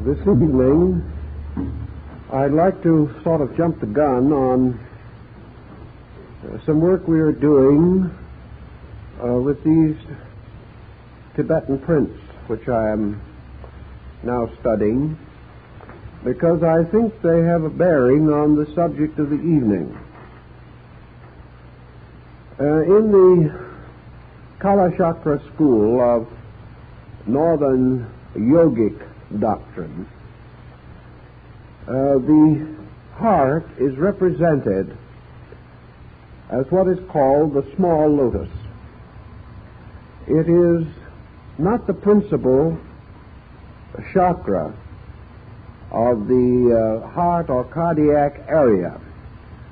This evening, I'd like to sort of jump the gun on some work we are doing with these Tibetan prints, which I am now studying, because I think they have a bearing on the subject of the evening. In the Kalachakra school of Northern Yogic doctrine, the heart is represented as what is called the small lotus. It is not the principal chakra of the heart or cardiac area,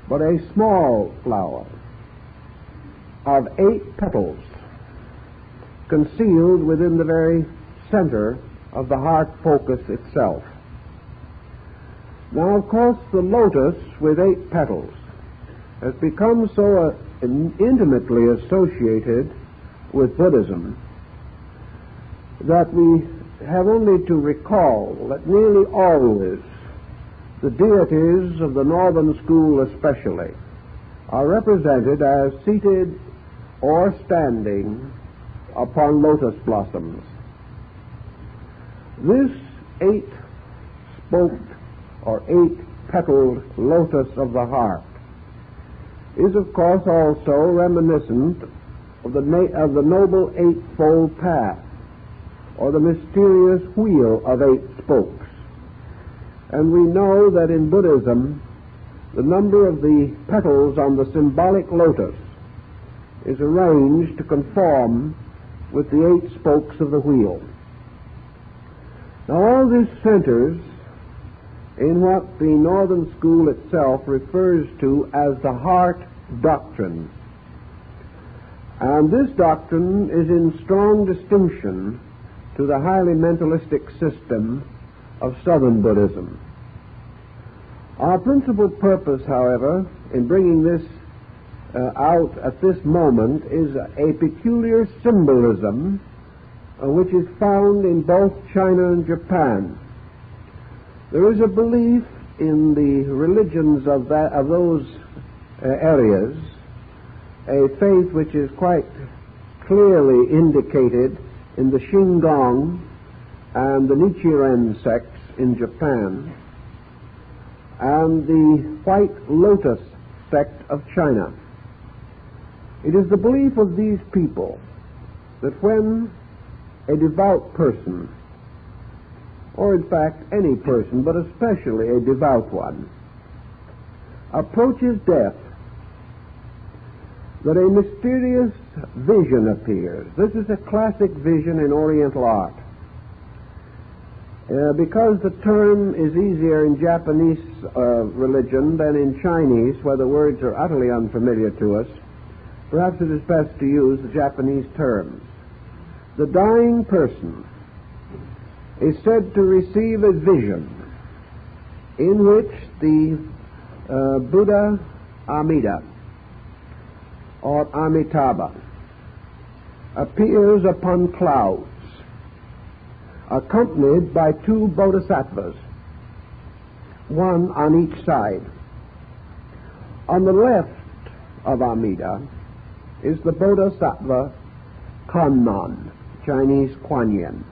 but a small flower of 8 petals concealed within the very center of the heart focus itself. Now, of course, the lotus with 8 petals has become so intimately associated with Buddhism that we have only to recall that nearly always the deities of the Northern school especially are represented as seated or standing upon lotus blossoms. This 8-spoked or 8-petaled lotus of the heart is, of course, also reminiscent of the noble 8-fold path, or the mysterious wheel of 8 spokes. And we know that in Buddhism, the number of the petals on the symbolic lotus is arranged to conform with the 8 spokes of the wheel. Now, all this centers in what the Northern school itself refers to as the heart doctrine. And this doctrine is in strong distinction to the highly mentalistic system of Southern Buddhism. Our principal purpose, however, in bringing this out at this moment is a peculiar symbolism which is found in both China and Japan. There is a belief in the religions of those areas, a faith which is quite clearly indicated in the Shingon and the Nichiren sects in Japan, and the White Lotus sect of China. It is the belief of these people that when a devout person, or in fact any person, but especially a devout one, approaches death, that a mysterious vision appears. This is a classic vision in Oriental art. Because the term is easier in Japanese religion than in Chinese, where the words are utterly unfamiliar to us, perhaps it is best to use the Japanese terms. The dying person is said to receive a vision in which the Buddha Amida, or Amitabha, appears upon clouds, accompanied by 2 bodhisattvas, one on each side. On the left of Amida is the bodhisattva Kannon, Chinese Kuan Yin.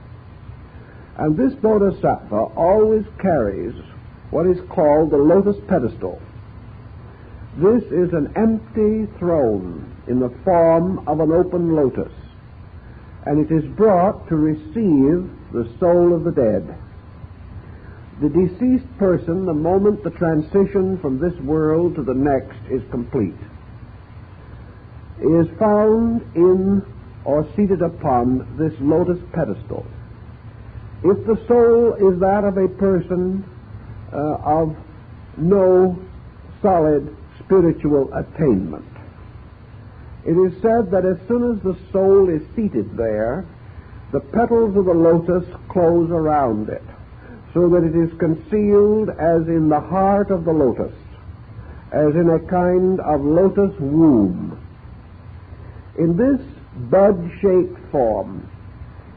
And this bodhisattva always carries what is called the lotus pedestal. This is an empty throne in the form of an open lotus, and it is brought to receive the soul of the dead. The deceased person, the moment the transition from this world to the next is complete, is found in or seated upon this lotus pedestal. If the soul is that of a person of no solid spiritual attainment, it is said that as soon as the soul is seated there, the petals of the lotus close around it, so that it is concealed as in the heart of the lotus, as in a kind of lotus womb. In this bud-shaped form,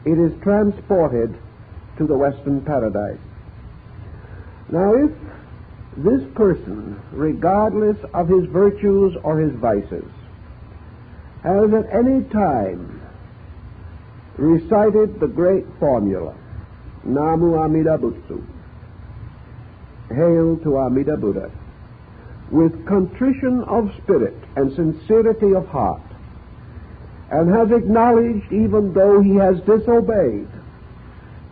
it is transported to the Western paradise. Now, if this person, regardless of his virtues or his vices, has at any time recited the great formula, Namu Amida Butsu, Hail to Amida Buddha, with contrition of spirit and sincerity of heart, and has acknowledged, even though he has disobeyed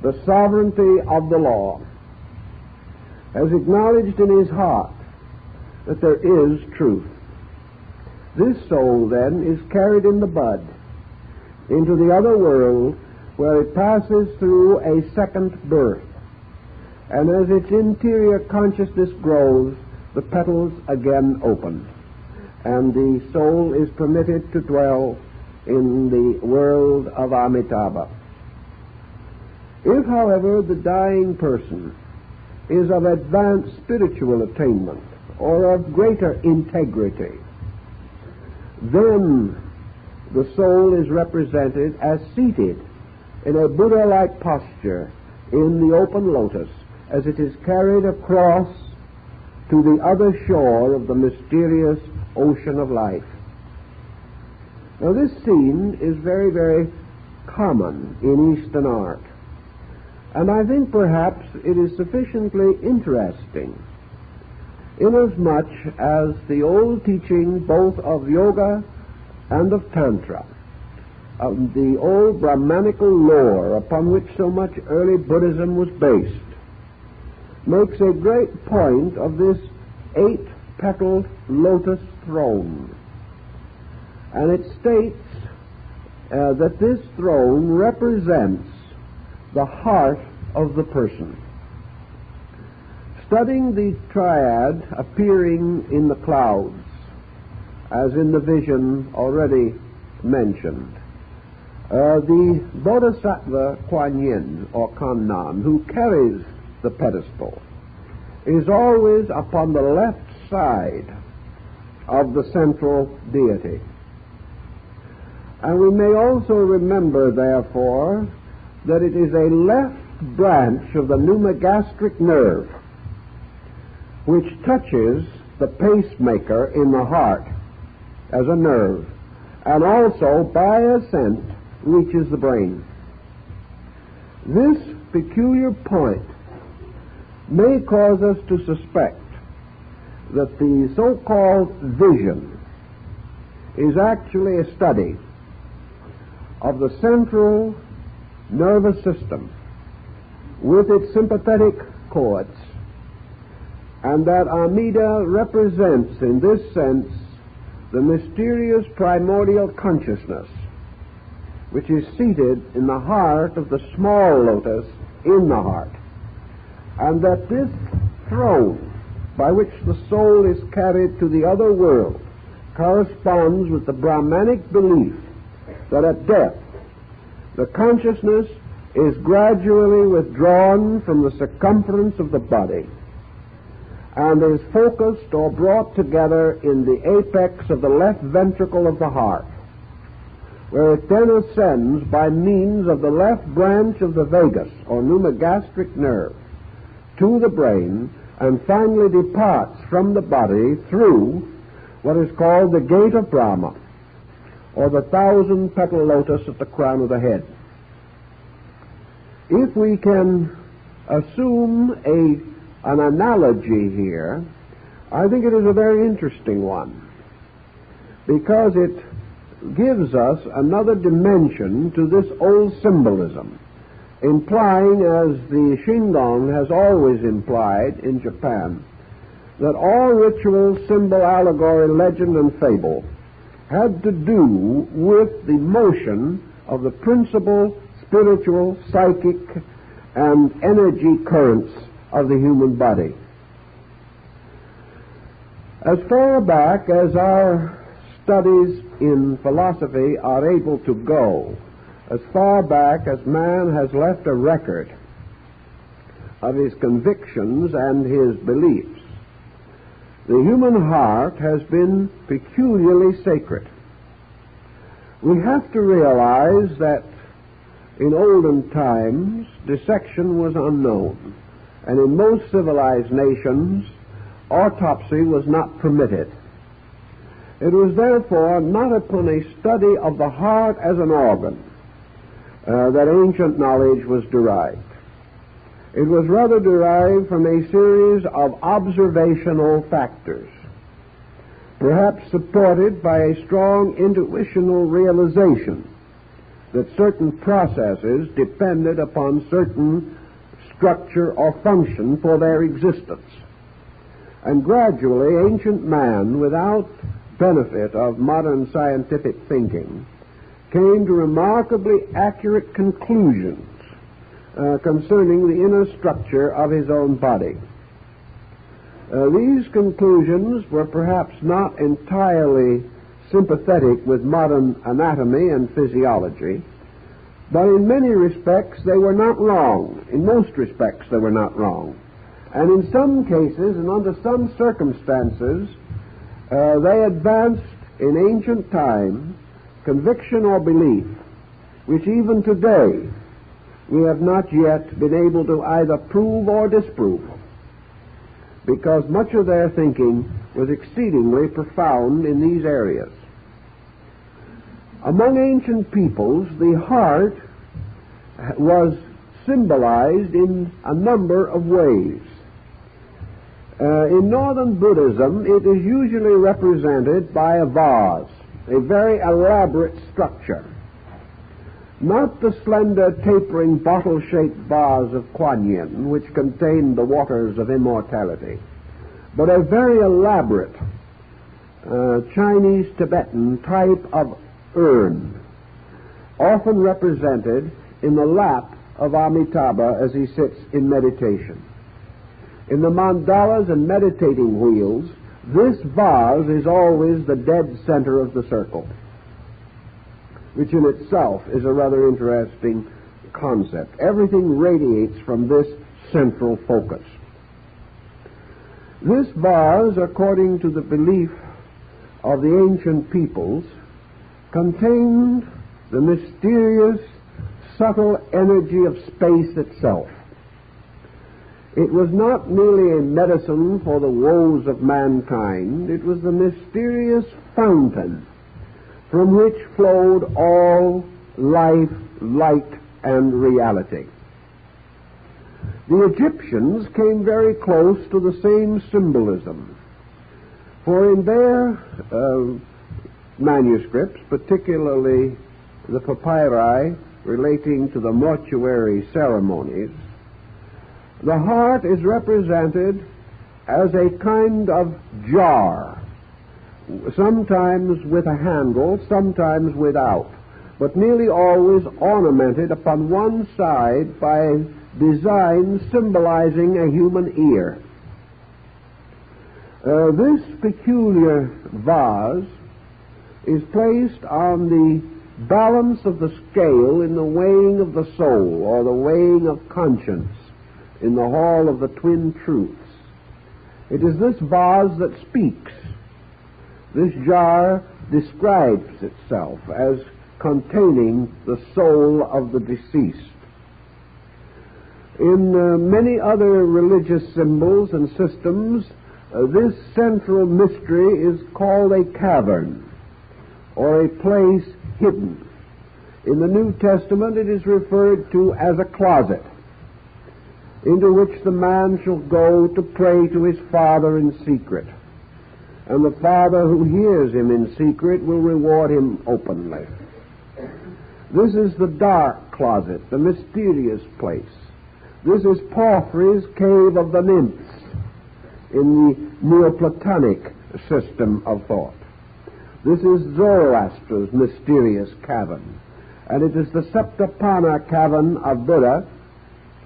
the sovereignty of the law, has acknowledged in his heart that there is truth. This soul, then, is carried in the bud into the other world, where it passes through a second birth. And as its interior consciousness grows, the petals again open, and the soul is permitted to dwell in the world of Amitabha. If, however, the dying person is of advanced spiritual attainment or of greater integrity, then the soul is represented as seated in a Buddha-like posture in the open lotus as it is carried across to the other shore of the mysterious ocean of life. Now, this scene is very, very common in Eastern art, and I think perhaps it is sufficiently interesting inasmuch as the old teaching both of yoga and of Tantra, of the old Brahmanical lore upon which so much early Buddhism was based, makes a great point of this 8-petaled lotus throne. And it states that this throne represents the heart of the person. Studying the triad appearing in the clouds, as in the vision already mentioned, the Bodhisattva Kuan Yin, or Kannan, who carries the pedestal, is always upon the left side of the central deity. And we may also remember, therefore, that it is a left branch of the pneumogastric nerve which touches the pacemaker in the heart as a nerve, and also, by ascent, reaches the brain. This peculiar point may cause us to suspect that the so-called vision is actually a study of the central nervous system with its sympathetic cords, and that Amida represents, in this sense, the mysterious primordial consciousness which is seated in the heart of the small lotus in the heart, and that this throne by which the soul is carried to the other world corresponds with the Brahmanic belief that at death the consciousness is gradually withdrawn from the circumference of the body and is focused or brought together in the apex of the left ventricle of the heart, where it then ascends by means of the left branch of the vagus, or pneumogastric nerve, to the brain, and finally departs from the body through what is called the gate of Brahma, or the 1,000-petal lotus at the crown of the head. If we can assume an analogy here, I think it is a very interesting one, because it gives us another dimension to this old symbolism, implying, as the Shingon has always implied in Japan, that all ritual, symbol, allegory, legend, and fable had to do with the motion of the principal spiritual, psychic, and energy currents of the human body. As far back as our studies in philosophy are able to go, as far back as man has left a record of his convictions and his beliefs, the human heart has been peculiarly sacred. We have to realize that in olden times dissection was unknown, and in most civilized nations, autopsy was not permitted. It was therefore not upon a study of the heart as an organ that ancient knowledge was derived. It was rather derived from a series of observational factors, perhaps supported by a strong intuitional realization that certain processes depended upon certain structure or function for their existence. And gradually, ancient man, without benefit of modern scientific thinking, came to remarkably accurate conclusions concerning the inner structure of his own body. These conclusions were perhaps not entirely sympathetic with modern anatomy and physiology, but in many respects they were not wrong. In most respects they were not wrong. And in some cases and under some circumstances, they advanced in ancient time conviction or belief which even today we have not yet been able to either prove or disprove, because much of their thinking was exceedingly profound in these areas. Among ancient peoples, the heart was symbolized in a number of ways. In northern Buddhism, it is usually represented by a vase, a very elaborate structure. Not the slender, tapering, bottle-shaped vase of Kuan Yin, which contained the waters of immortality, but a very elaborate Chinese-Tibetan type of urn, often represented in the lap of Amitabha as he sits in meditation. In the mandalas and meditating wheels, this vase is always the dead center of the circle, which in itself is a rather interesting concept. Everything radiates from this central focus. This vase, according to the belief of the ancient peoples, contained the mysterious, subtle energy of space itself. It was not merely a medicine for the woes of mankind, it was the mysterious fountain from which flowed all life, light, and reality. The Egyptians came very close to the same symbolism, for in their manuscripts, particularly the papyri relating to the mortuary ceremonies, the heart is represented as a kind of jar, sometimes with a handle, sometimes without, but nearly always ornamented upon one side by designs symbolizing a human ear. This peculiar vase is placed on the balance of the scale in the weighing of the soul, or the weighing of conscience, in the hall of the twin truths. It is this vase that speaks. This jar describes itself as containing the soul of the deceased. In many other religious symbols and systems, this central mystery is called a cavern, or a place hidden. In the New Testament, it is referred to as a closet, into which the man shall go to pray to his Father in secret. And the Father who hears him in secret will reward him openly. This is the dark closet, the mysterious place. This is Porphyry's cave of the nymphs in the Neoplatonic system of thought. This is Zoroaster's mysterious cavern. And it is the Saptapana cavern of Buddha,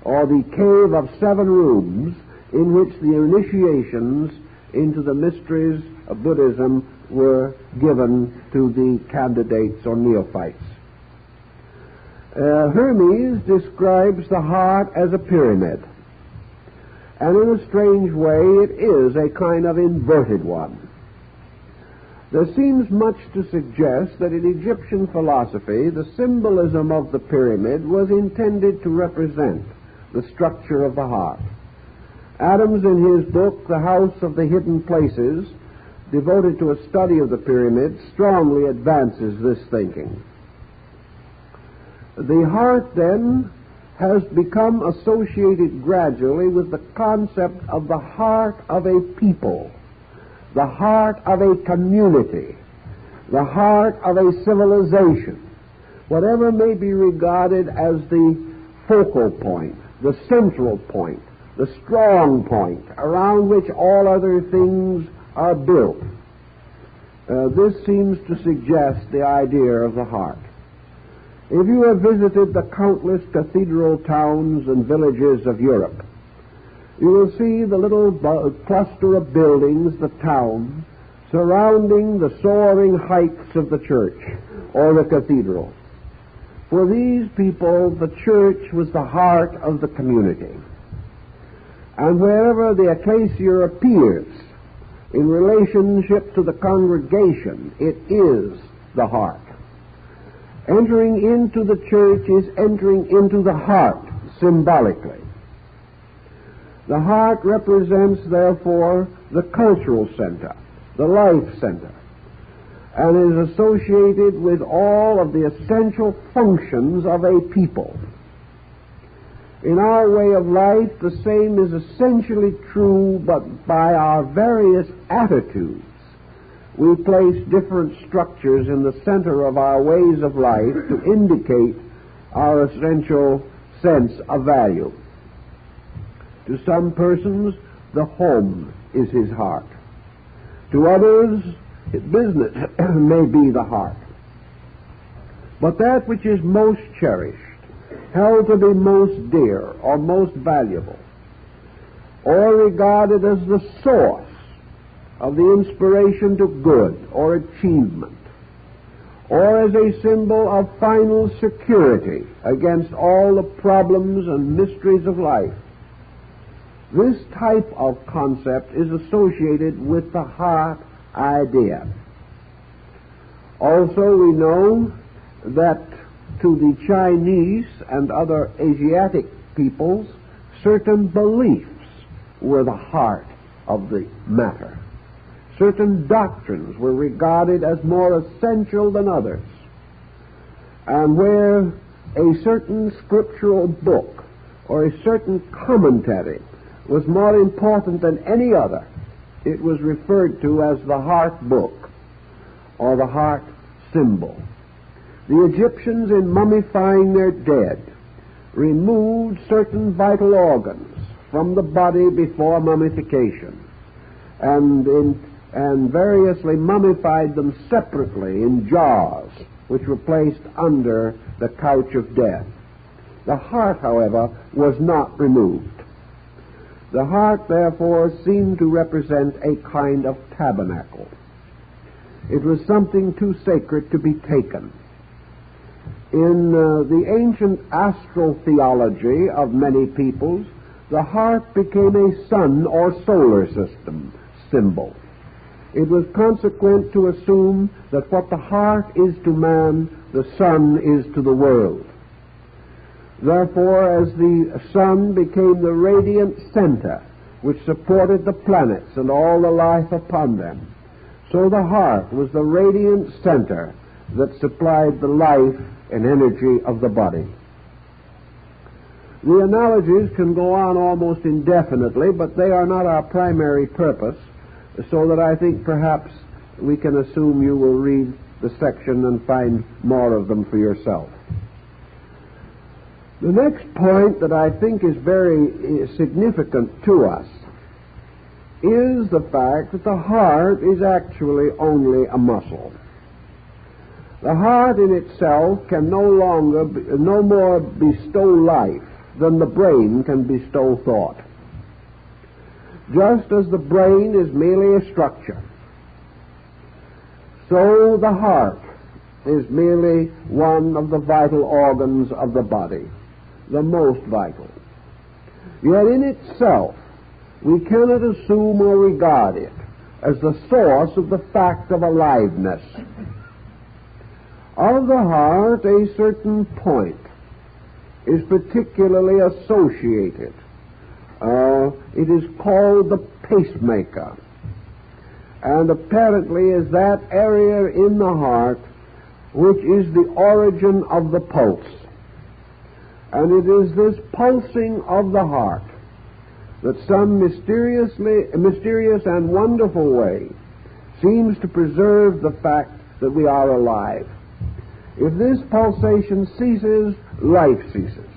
or the cave of 7 rooms, in which the initiations into the mysteries of Buddhism were given to the candidates or neophytes. Hermes describes the heart as a pyramid, and in a strange way it is a kind of inverted one. There seems much to suggest that in Egyptian philosophy the symbolism of the pyramid was intended to represent the structure of the heart, Adams, in his book, The House of the Hidden Places, devoted to a study of the pyramids, strongly advances this thinking. The heart, then, has become associated gradually with the concept of the heart of a people, the heart of a community, the heart of a civilization, whatever may be regarded as the focal point, the central point, the strong point around which all other things are built. This seems to suggest the idea of the heart. If you have visited the countless cathedral towns and villages of Europe, you will see the little cluster of buildings, the town, surrounding the soaring heights of the church or the cathedral. For these people, the church was the heart of the community. And wherever the ecclesia appears in relationship to the congregation, it is the heart. Entering into the church is entering into the heart symbolically. The heart represents, therefore, the cultural center, the life center, and is associated with all of the essential functions of a people. In our way of life, the same is essentially true, but by our various attitudes, we place different structures in the center of our ways of life to indicate our essential sense of value. To some persons, the home is his heart. To others, business may be the heart. But that which is most cherished, held to be most dear or most valuable, or regarded as the source of the inspiration to good or achievement, or as a symbol of final security against all the problems and mysteries of life, this type of concept is associated with the heart idea. Also, we know that to the Chinese and other Asiatic peoples, certain beliefs were the heart of the matter. Certain doctrines were regarded as more essential than others. And where a certain scriptural book or a certain commentary was more important than any other, it was referred to as the heart book or the heart symbol. The Egyptians, in mummifying their dead, removed certain vital organs from the body before mummification and variously mummified them separately in jars which were placed under the couch of death. The heart, however, was not removed. The heart, therefore, seemed to represent a kind of tabernacle. It was something too sacred to be taken. In the ancient astral theology of many peoples, the heart became a sun or solar system symbol. It was consequent to assume that what the heart is to man, the sun is to the world. Therefore, as the sun became the radiant center which supported the planets and all the life upon them, so the heart was the radiant center that supplied the life and energy of the body. The analogies can go on almost indefinitely, but they are not our primary purpose, so that I think perhaps we can assume you will read the section and find more of them for yourself. The next point that I think is very significant to us is the fact that the heart is actually only a muscle. The heart in itself can no more bestow life than the brain can bestow thought. Just as the brain is merely a structure, so the heart is merely one of the vital organs of the body, the most vital. Yet in itself, we cannot assume or regard it as the source of the fact of aliveness. Of the heart, a certain point is particularly associated it is called the pacemaker, and apparently is that area in the heart which is the origin of the pulse. And it is this pulsing of the heart that some mysterious and wonderful way seems to preserve the fact that we are alive. If this pulsation ceases, life ceases.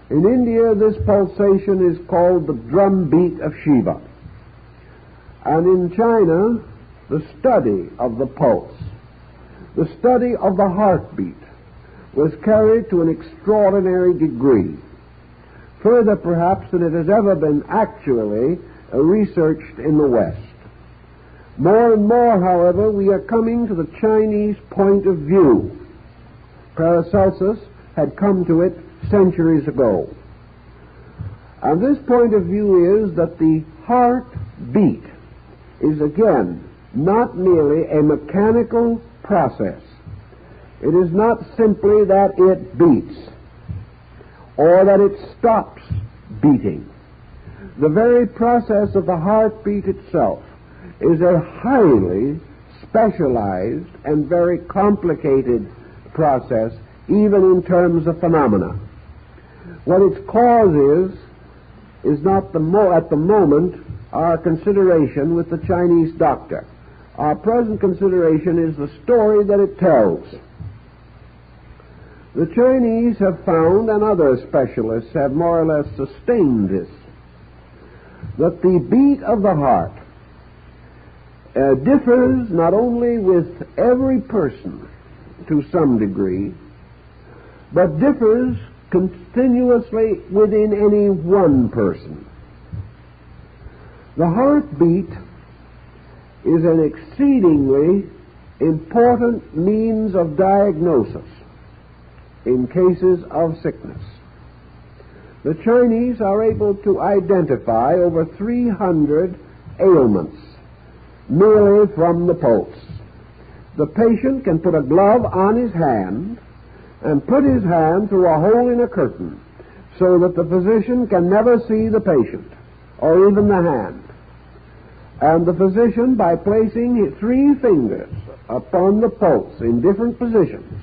In India, this pulsation is called the drum beat of Shiva. And in China, the study of the pulse, the study of the heartbeat, was carried to an extraordinary degree, further perhaps than it has ever been actually researched in the West. More and more, however, we are coming to the Chinese point of view. Paracelsus had come to it centuries ago. And this point of view is that the heartbeat is, again, not merely a mechanical process. It is not simply that it beats or that it stops beating. The very process of the heartbeat itself is a highly specialized and very complicated process, even in terms of phenomena. What its cause is not at the moment our consideration with the Chinese doctor. Our present consideration is the story that it tells. The Chinese have found, and other specialists have more or less sustained this, that the beat of the heart differs not only with every person to some degree, but differs continuously within any one person. The heartbeat is an exceedingly important means of diagnosis in cases of sickness. The Chinese are able to identify over 300 ailments merely from the pulse. The patient can put a glove on his hand and put his hand through a hole in a curtain so that the physician can never see the patient or even the hand. And the physician, by placing 3 fingers upon the pulse in different positions,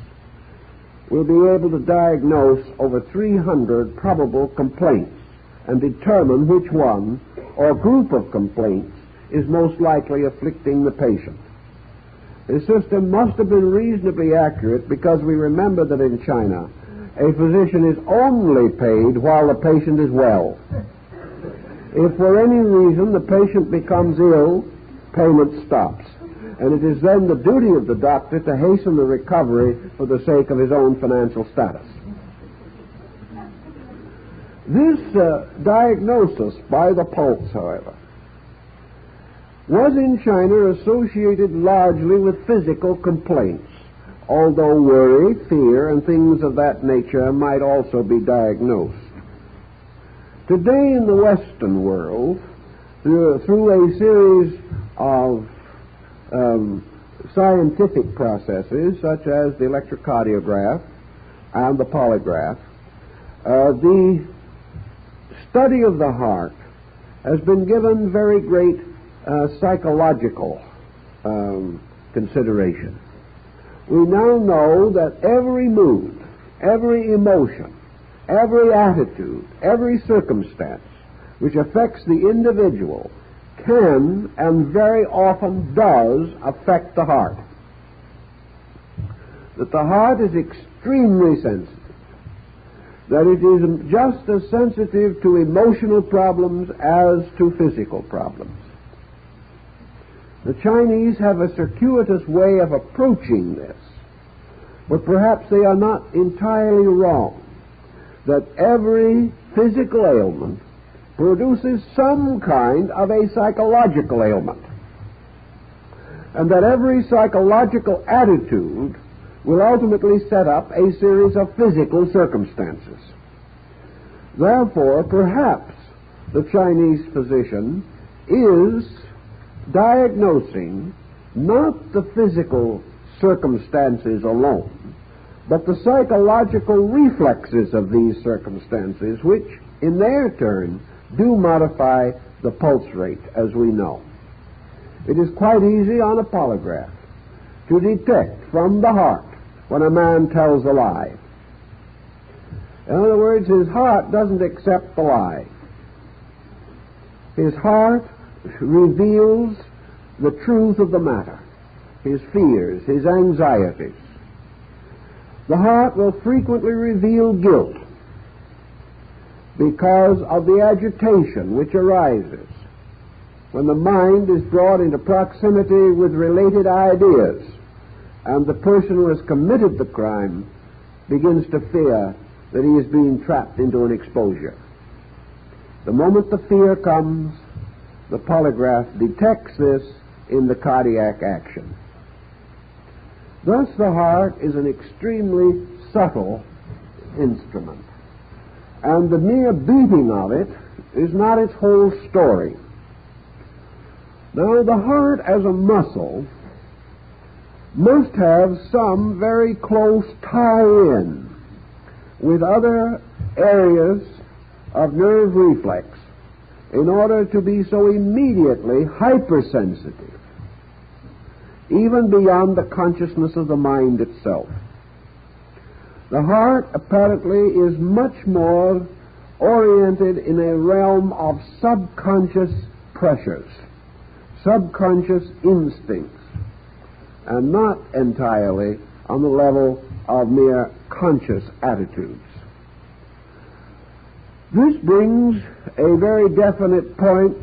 will be able to diagnose over 300 probable complaints and determine which one or group of complaints is most likely afflicting the patient. The system must have been reasonably accurate, because we remember that in China a physician is only paid while the patient is well. If for any reason the patient becomes ill, payment stops. And it is then the duty of the doctor to hasten the recovery for the sake of his own financial status. This diagnosis by the pulse, however, was in China associated largely with physical complaints, although worry, fear, and things of that nature might also be diagnosed. Today in the Western world, through a series of scientific processes such as the electrocardiograph and the polygraph, the study of the heart has been given very great psychological consideration. We now know that every mood, every emotion, every attitude, every circumstance which affects the individual can and very often does affect the heart. That the heart is extremely sensitive. That it is just as sensitive to emotional problems as to physical problems. The Chinese have a circuitous way of approaching this, but perhaps they are not entirely wrong. That every physical ailment produces some kind of a psychological ailment, and that every psychological attitude will ultimately set up a series of physical circumstances. Therefore, perhaps the Chinese physician is diagnosing not the physical circumstances alone, but the psychological reflexes of these circumstances, which, in their turn, do modify the pulse rate, as we know. It is quite easy on a polygraph to detect from the heart when a man tells a lie. In other words, his heart doesn't accept the lie. His heart reveals the truth of the matter, his fears, his anxieties. The heart will frequently reveal guilt because of the agitation which arises when the mind is brought into proximity with related ideas and the person who has committed the crime begins to fear that he is being trapped into an exposure. The moment the fear comes, the polygraph detects this in the cardiac action. Thus, the heart is an extremely subtle instrument, and the mere beating of it is not its whole story. Now, the heart as a muscle must have some very close tie-in with other areas of nerve reflex in order to be so immediately hypersensitive, even beyond the consciousness of the mind itself. The heart apparently is much more oriented in a realm of subconscious pressures, subconscious instincts, and not entirely on the level of mere conscious attitudes. This brings a very definite point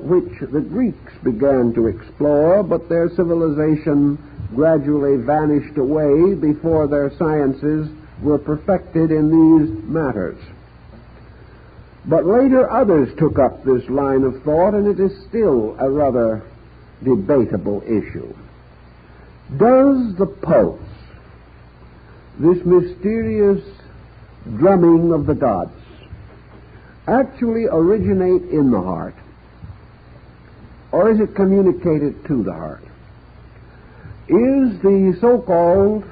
which the Greeks began to explore, but their civilization gradually vanished away before their sciences were perfected in these matters. But later others took up this line of thought, and it is still a rather debatable issue. Does the pulse, this mysterious drumming of the gods, actually originate in the heart, or is it communicated to the heart? Is the so-called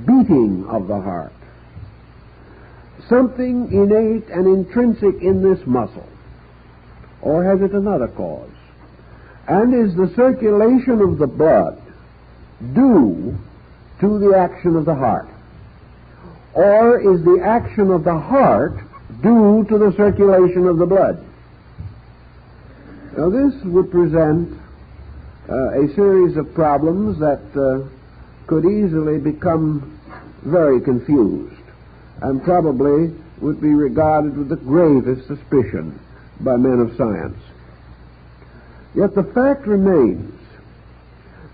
beating of the heart something innate and intrinsic in this muscle, or has it another cause? And is the circulation of the blood due to the action of the heart, or is the action of the heart due to the circulation of the blood? Now, this would present a series of problems that could easily become very confused and probably would be regarded with the gravest suspicion by men of science. Yet the fact remains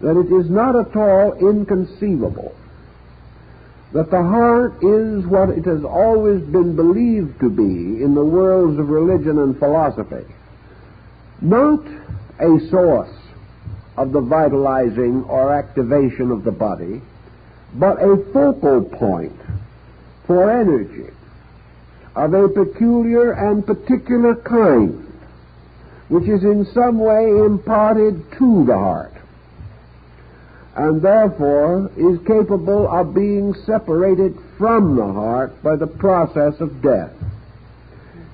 that it is not at all inconceivable that the heart is what it has always been believed to be in the worlds of religion and philosophy, not a source of the vitalizing or activation of the body, but a focal point for energy of a peculiar and particular kind, which is in some way imparted to the heart, and therefore is capable of being separated from the heart by the process of death.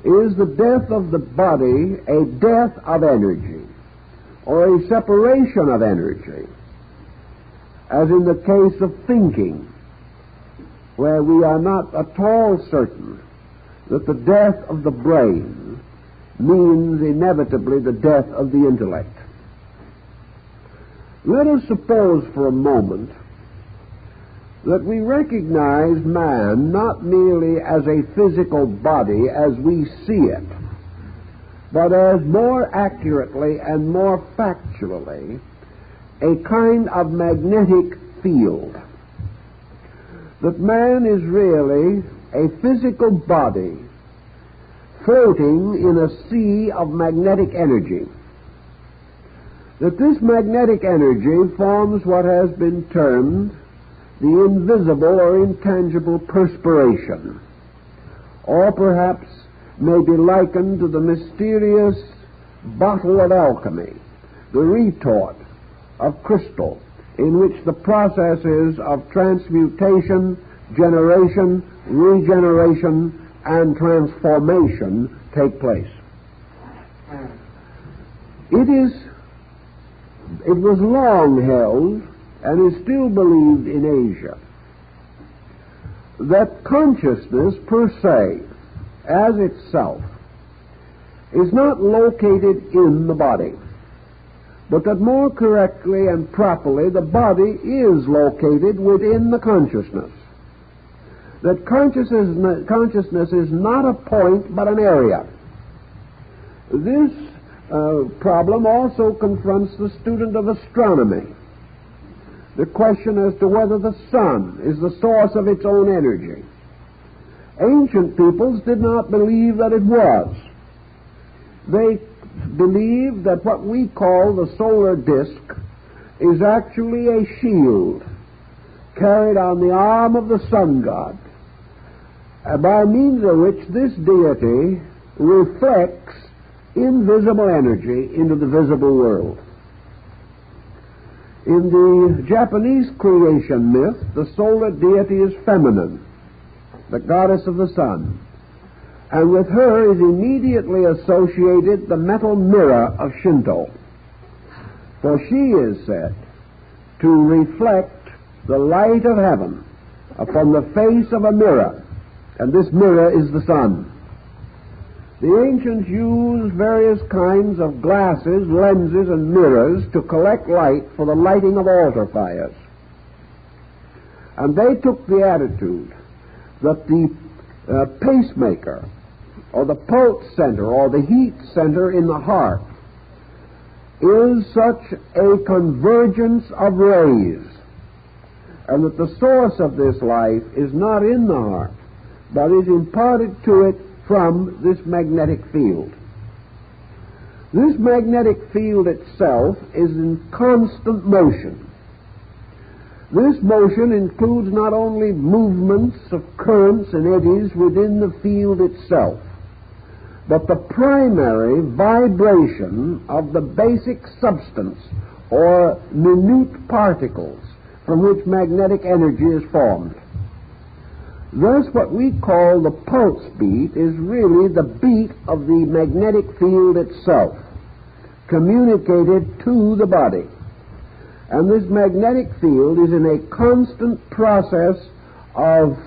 Is the death of the body a death of energy, or a separation of energy, as in the case of thinking, where we are not at all certain that the death of the brain means inevitably the death of the intellect? Let us suppose for a moment that we recognize man not merely as a physical body as we see it, but as more accurately and more factually a kind of magnetic field. That man is really a physical body floating in a sea of magnetic energy. That this magnetic energy forms what has been termed the invisible or intangible perspiration, or perhaps may be likened to the mysterious bottle of alchemy, the retort of crystal, in which the processes of transmutation, generation, regeneration and transformation take place. It was long held, and is still believed in Asia, that consciousness per se, as itself, is not located in the body, but that more correctly and properly the body is located within the consciousness. That consciousness is not a point but an area. This problem also confronts the student of astronomy. The question as to whether the sun is the source of its own energy. Ancient peoples did not believe that it was. They believed that what we call the solar disk is actually a shield carried on the arm of the sun god, by means of which this deity reflects invisible energy into the visible world. In the Japanese creation myth, the solar deity is feminine, the goddess of the sun, and with her is immediately associated the metal mirror of Shinto, for she is said to reflect the light of heaven upon the face of a mirror, and this mirror is the sun. The ancients used various kinds of glasses, lenses, and mirrors to collect light for the lighting of altar fires. And they took the attitude that the pacemaker, or the pulse center, or the heat center in the heart, is such a convergence of rays, and that the source of this life is not in the heart, but is imparted to it from this magnetic field. This magnetic field itself is in constant motion. This motion includes not only movements of currents and eddies within the field itself, but the primary vibration of the basic substance or minute particles from which magnetic energy is formed. Thus, what we call the pulse beat is really the beat of the magnetic field itself, communicated to the body. And this magnetic field is in a constant process of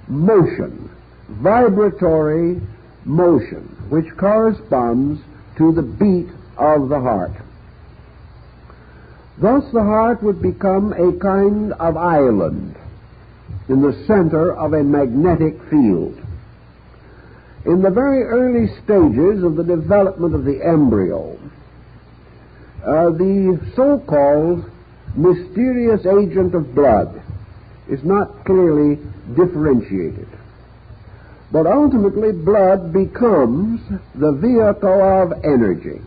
motion, vibratory motion, which corresponds to the beat of the heart. Thus, the heart would become a kind of island in the center of a magnetic field. In the very early stages of the development of the embryo, the so-called mysterious agent of blood is not clearly differentiated. But ultimately, blood becomes the vehicle of energy,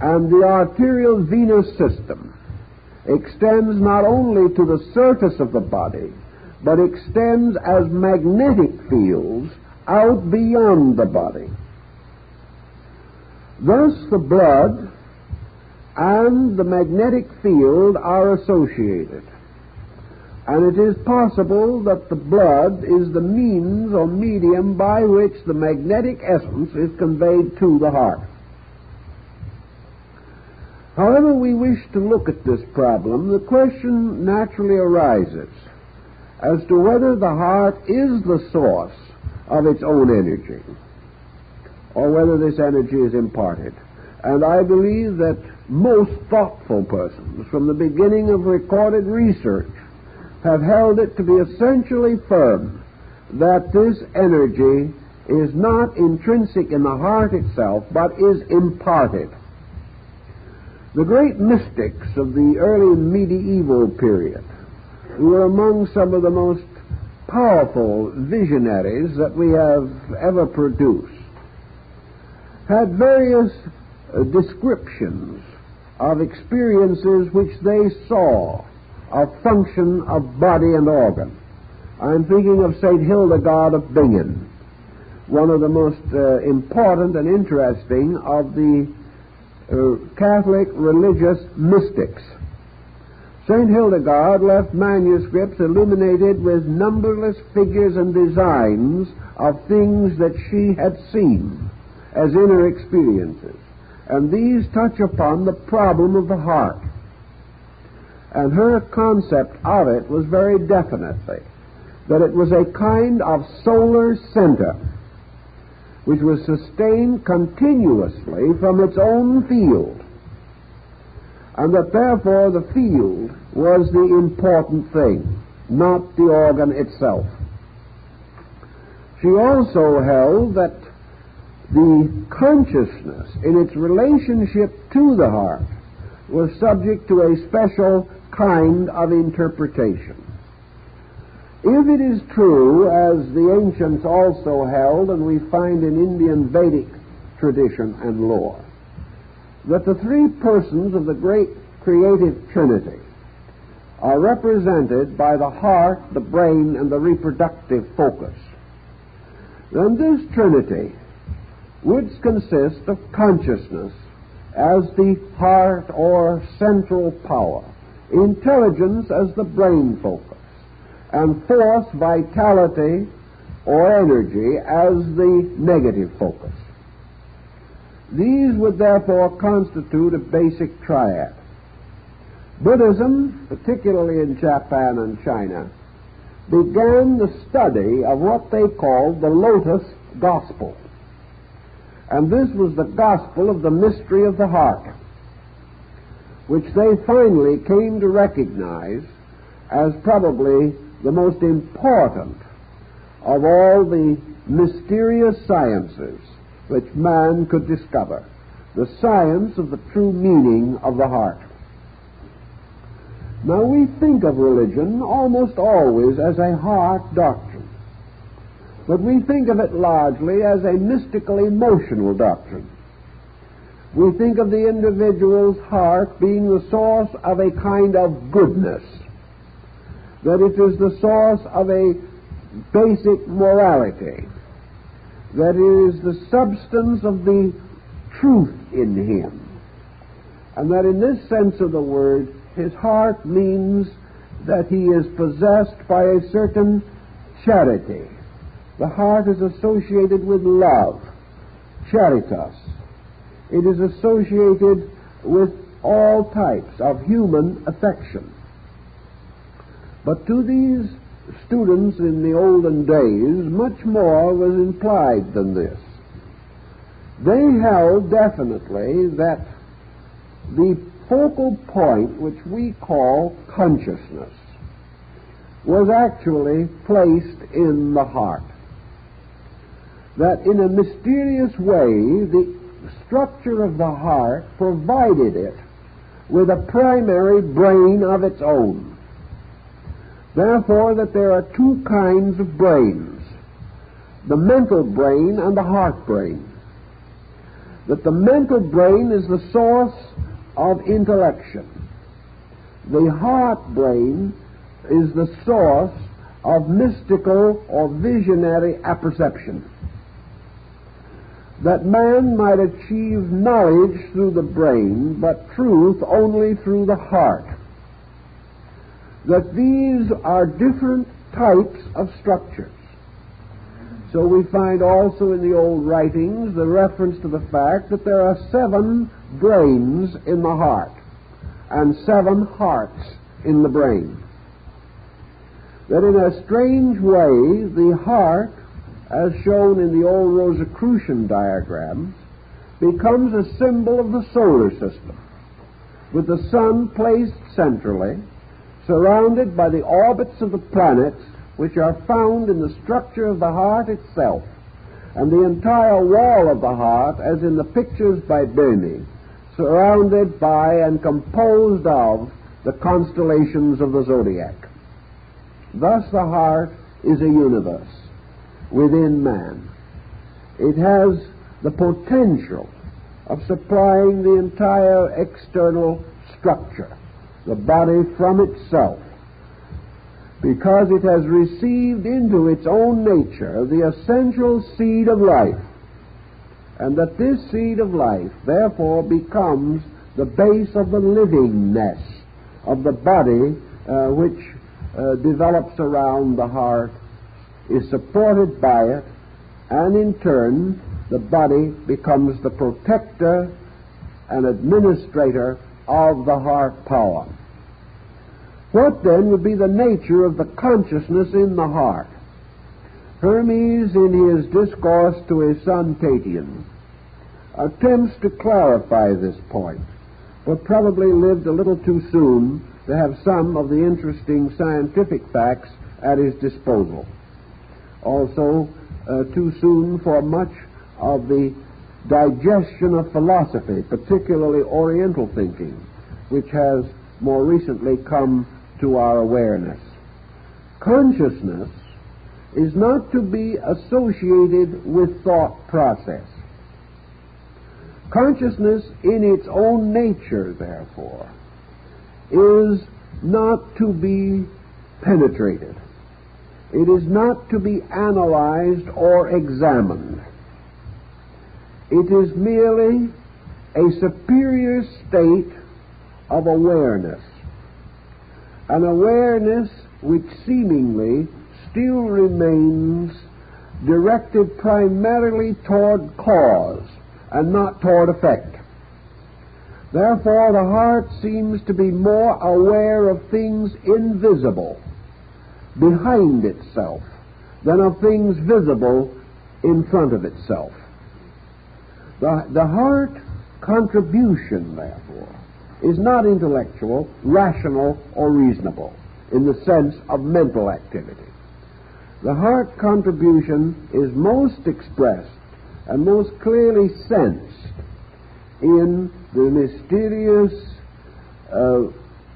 and the arterial venous system extends not only to the surface of the body, but extends as magnetic fields out beyond the body. Thus, the blood and the magnetic field are associated, and it is possible that the blood is the means or medium by which the magnetic essence is conveyed to the heart. However we wish to look at this problem, the question naturally arises as to whether the heart is the source of its own energy, or whether this energy is imparted. And I believe that most thoughtful persons, from the beginning of recorded research, have held it to be essentially firm that this energy is not intrinsic in the heart itself, but is imparted. The great mystics of the early medieval period, who were among some of the most powerful visionaries that we have ever produced, had various descriptions of experiences which they saw of function of body and organ. I'm thinking of St. Hildegard of Bingen, one of the most important and interesting of the Catholic religious mystics. St. Hildegard left manuscripts illuminated with numberless figures and designs of things that she had seen as inner experiences. And these touch upon the problem of the heart. And her concept of it was very definitely that it was a kind of solar center which was sustained continuously from its own field, and that therefore the field was the important thing, not the organ itself. She also held that the consciousness in its relationship to the heart was subject to a special kind of interpretation. If it is true, as the ancients also held, and we find in Indian Vedic tradition and lore, that the three persons of the great creative Trinity are represented by the heart, the brain, and the reproductive focus, then this Trinity would consist of consciousness as the heart or central power, intelligence as the brain focus, and force, vitality, or energy as the negative focus. These would therefore constitute a basic triad. Buddhism, particularly in Japan and China, began the study of what they called the Lotus Gospel. And this was the gospel of the mystery of the heart, which they finally came to recognize as probably the most important of all the mysterious sciences which man could discover, the science of the true meaning of the heart. Now we think of religion almost always as a heart doctrine, but we think of it largely as a mystical emotional doctrine. We think of the individual's heart being the source of a kind of goodness, that it is the source of a basic morality, that it is the substance of the truth in him, and that in this sense of the word, his heart means that he is possessed by a certain charity. The heart is associated with love, charitas. It is associated with all types of human affection. But to these students in the olden days, much more was implied than this. They held definitely that the focal point, which we call consciousness, was actually placed in the heart. That in a mysterious way, the structure of the heart provided it with a primary brain of its own. Therefore, that there are two kinds of brains, the mental brain and the heart brain. That the mental brain is the source of intellection. The heart brain is the source of mystical or visionary apperception. That man might achieve knowledge through the brain, but truth only through the heart. That these are different types of structures. So we find also in the old writings the reference to the fact that there are 7 brains in the heart and 7 hearts in the brain. That in a strange way, the heart, as shown in the old Rosicrucian diagrams, becomes a symbol of the solar system, with the sun placed centrally, surrounded by the orbits of the planets, which are found in the structure of the heart itself, and the entire wall of the heart, as in the pictures by Böhme, surrounded by and composed of the constellations of the zodiac. Thus the heart is a universe within man. It has the potential of supplying the entire external structure, the body from itself, because it has received into its own nature the essential seed of life, and that this seed of life therefore becomes the base of the livingness of the body which develops around the heart is supported by it, and in turn the body becomes the protector and administrator of the heart power. What then would be the nature of the consciousness in the heart? Hermes, in his discourse to his son Tatian, attempts to clarify this point, but probably lived a little too soon to have some of the interesting scientific facts at his disposal. Also, too soon for much of the digestion of philosophy, particularly Oriental thinking, which has more recently come to our awareness. Consciousness is not to be associated with thought process. Consciousness in its own nature, therefore, is not to be penetrated. It is not to be analyzed or examined. It is merely a superior state of awareness, an awareness which seemingly still remains directed primarily toward cause and not toward effect. Therefore, the heart seems to be more aware of things invisible behind itself than of things visible in front of itself. The heart contribution, therefore, is not intellectual, rational, or reasonable in the sense of mental activity. The heart contribution is most expressed and most clearly sensed in the mysterious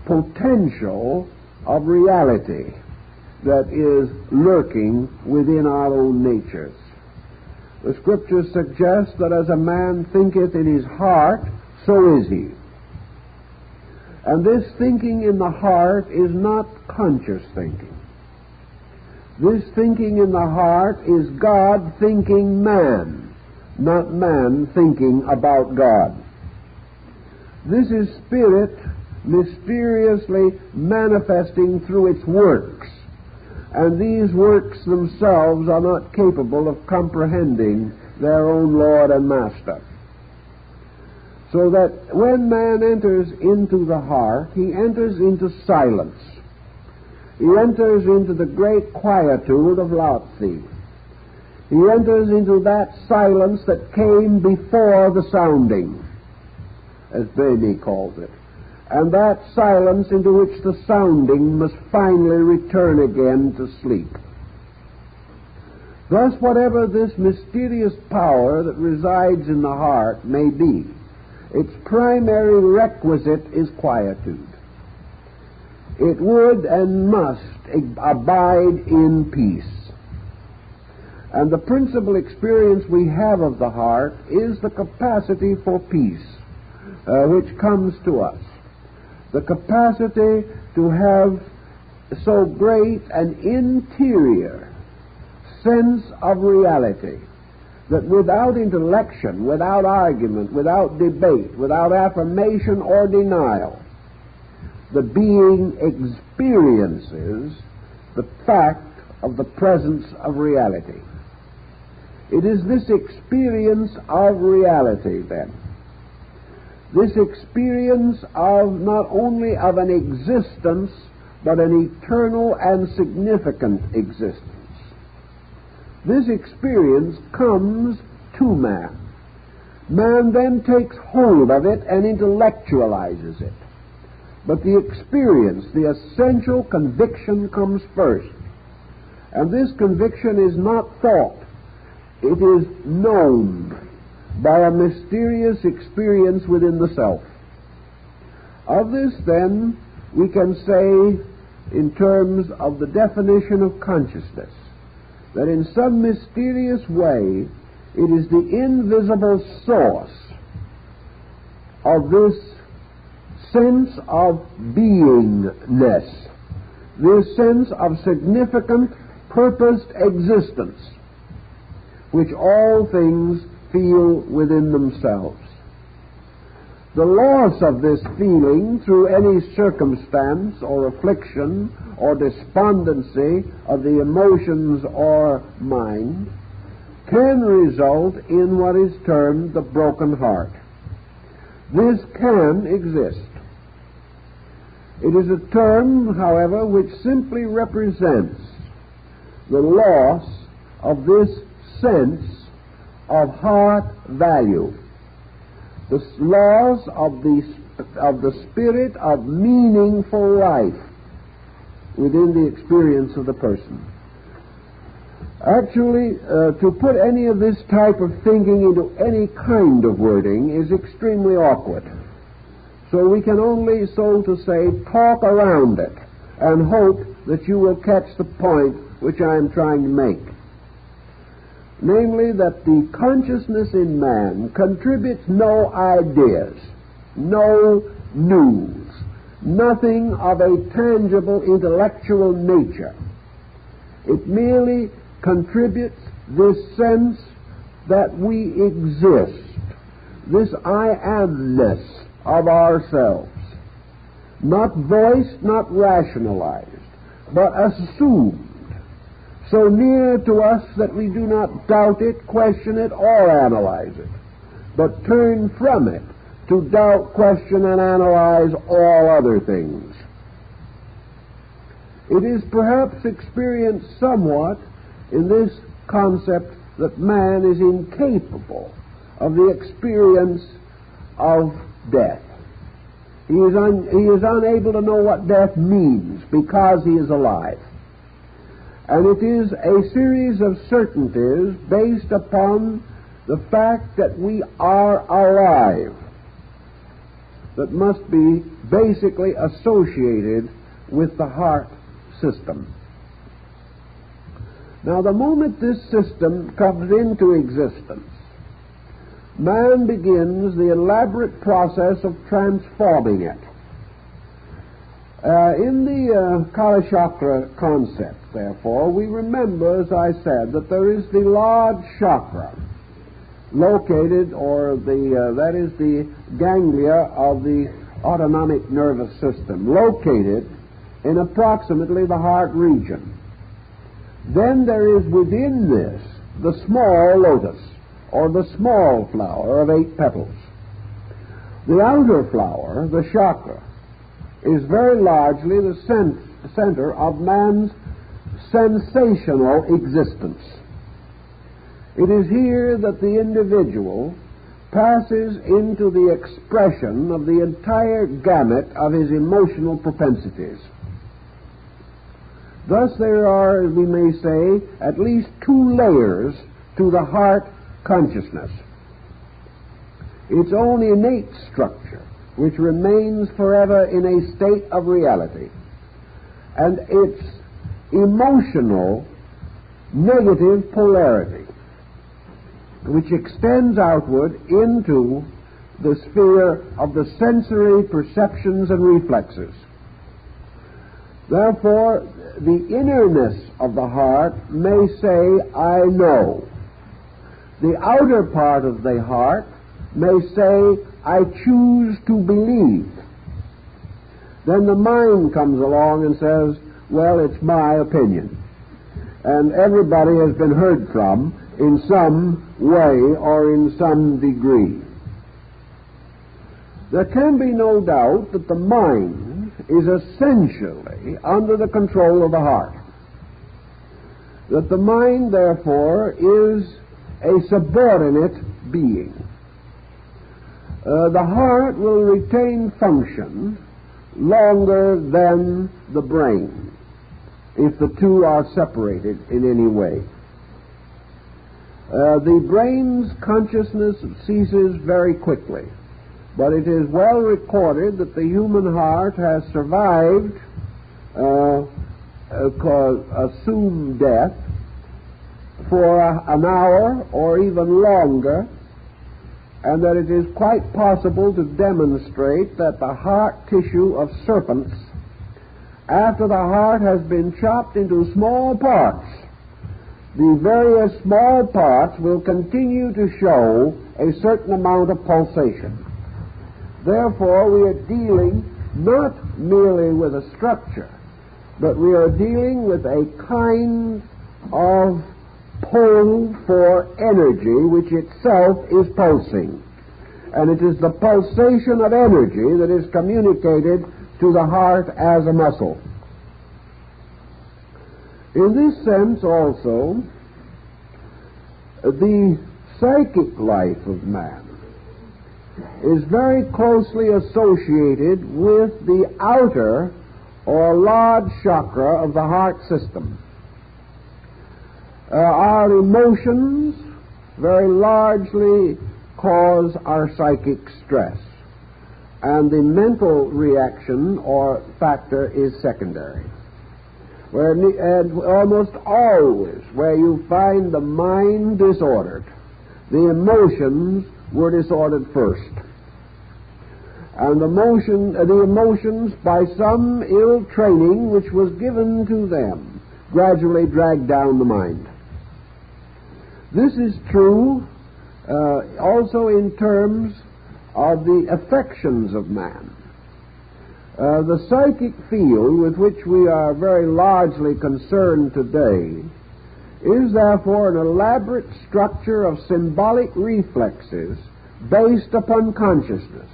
potential of reality that is lurking within our own natures. The Scriptures suggest that as a man thinketh in his heart, so is he. And this thinking in the heart is not conscious thinking. This thinking in the heart is God thinking man, not man thinking about God. This is spirit mysteriously manifesting through its works, and these works themselves are not capable of comprehending their own Lord and Master. So that when man enters into the heart, he enters into silence. He enters into the great quietude of Lao-Tzu. He enters into that silence that came before the sounding, as Beni calls it, and that silence into which the sounding must finally return again to sleep. Thus, whatever this mysterious power that resides in the heart may be, its primary requisite is quietude. It would and must abide in peace. And the principal experience we have of the heart is the capacity for peace, which comes to us. The capacity to have so great an interior sense of reality that without intellection, without argument, without debate, without affirmation or denial, the being experiences the fact of the presence of reality. It is this experience of reality, then, this experience of not only of an existence, but an eternal and significant existence. This experience comes to man. Man then takes hold of it and intellectualizes it. But the experience, the essential conviction, comes first. And this conviction is not thought. It is known by a mysterious experience within the self. Of this, then, we can say, in terms of the definition of consciousness, that in some mysterious way it is the invisible source of this sense of beingness, this sense of significant, purposed existence, which all things feel within themselves. the loss of this feeling through any circumstance or affliction or despondency of the emotions or mind can result in what is termed the broken heart. This can exist. It is a term, however, which simply represents the loss of this sense of heart value, the loss of the spirit of meaningful life within the experience of the person. Actually, to put any of this type of thinking into any kind of wording is extremely awkward. So we can only, so to say, talk around it and hope that you will catch the point which I am trying to make. Namely, that the consciousness in man contributes no ideas, no news, nothing of a tangible intellectual nature. It merely contributes this sense that we exist, this I amness of ourselves, not voiced, not rationalized, but assumed, so near to us that we do not doubt it, question it, or analyze it, but turn from it to doubt, question, and analyze all other things. It is perhaps experienced somewhat in this concept that man is incapable of the experience of death. He is unable to know what death means because he is alive. And it is a series of certainties based upon the fact that we are alive that must be basically associated with the heart system. Now, the moment this system comes into existence, man begins the elaborate process of transforming it. In the Kala Chakra concept, therefore, we remember, as I said, that there is the large chakra located, or that is the ganglia of the autonomic nervous system, located in approximately the heart region. Then there is within this the small lotus, or the small flower of 8 petals. The outer flower, the chakra, is very largely the center of man's sensational existence. It is here that the individual passes into the expression of the entire gamut of his emotional propensities. Thus there are, we may say, at least 2 layers to the heart consciousness. Its own innate structure, which remains forever in a state of reality, and its emotional negative polarity, which extends outward into the sphere of the sensory perceptions and reflexes. Therefore, the innerness of the heart may say, I know. The outer part of the heart may say, I choose to believe. Then the mind comes along and says, well, it's my opinion. And everybody has been heard from in some way or in some degree. There can be no doubt that the mind is essentially under the control of the heart. That the mind, therefore, is a subordinate being. The heart will retain function longer than the brain if the two are separated in any way. The brain's consciousness ceases very quickly, but it is well recorded that the human heart has survived assumed death for an hour or even longer, and that it is quite possible to demonstrate that the heart tissue of serpents, after the heart has been chopped into small parts, the various small parts will continue to show a certain amount of pulsation. Therefore, we are dealing not merely with a structure, but we are dealing with a kind of pull for energy which itself is pulsing. And it is the pulsation of energy that is communicated to the heart as a muscle. In this sense also, the psychic life of man is very closely associated with the outer or large chakra of the heart system. Our emotions very largely cause our psychic stress, and the mental reaction or factor is secondary. And almost always where you find the mind disordered, the emotions were disordered first. And the emotions, by some ill training which was given to them, gradually dragged down the mind. This is true also in terms of the affections of man. The psychic field with which we are very largely concerned today is therefore an elaborate structure of symbolic reflexes based upon consciousness,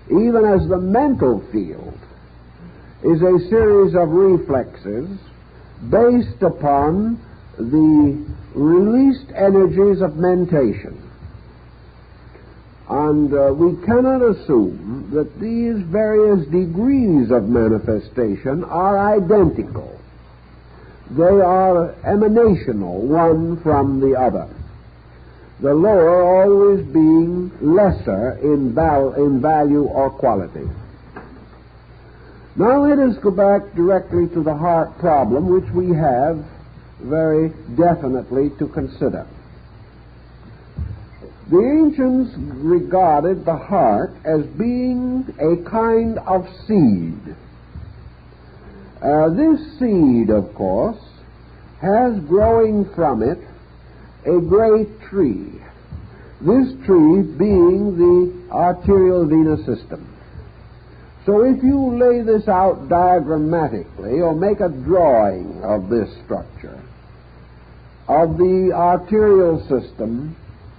even as the mental field is a series of reflexes based upon the released energies of mentation. And we cannot assume that these various degrees of manifestation are identical. They are emanational, one from the other, the lower always being lesser in value or quality. Now let us go back directly to the heart problem, which we have very definitely to consider. The ancients regarded the heart as being a kind of seed. This seed, of course, has growing from it a great tree, this tree being the arterial venous system. So if you lay this out diagrammatically, or make a drawing of this structure, of the arterial system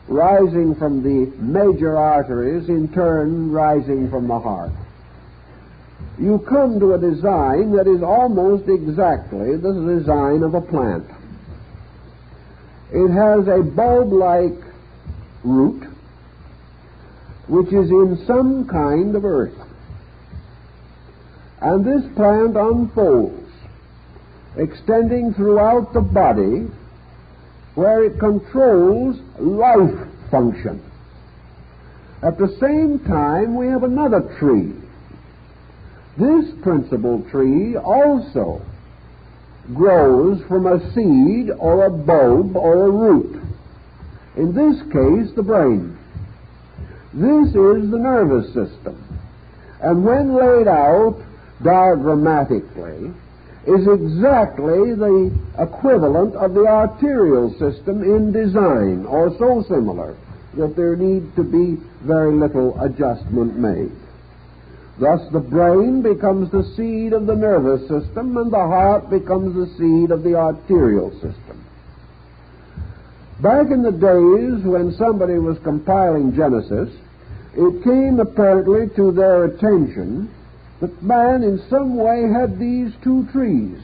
rising from the major arteries, in turn rising from the heart, you come to a design that is almost exactly the design of a plant. It has a bulb-like root, which is in some kind of earth. And this plant unfolds, extending throughout the body, where it controls life function. At the same time, we have another tree. This principal tree also grows from a seed or a bulb or a root. In this case, the brain. This is the nervous system. And when laid out diagrammatically, is exactly the equivalent of the arterial system in design, or so similar that there need to be very little adjustment made. Thus the brain becomes the seed of the nervous system, and the heart becomes the seed of the arterial system. Back in the days when somebody was compiling Genesis, it came apparently to their attention that man in some way had these two trees.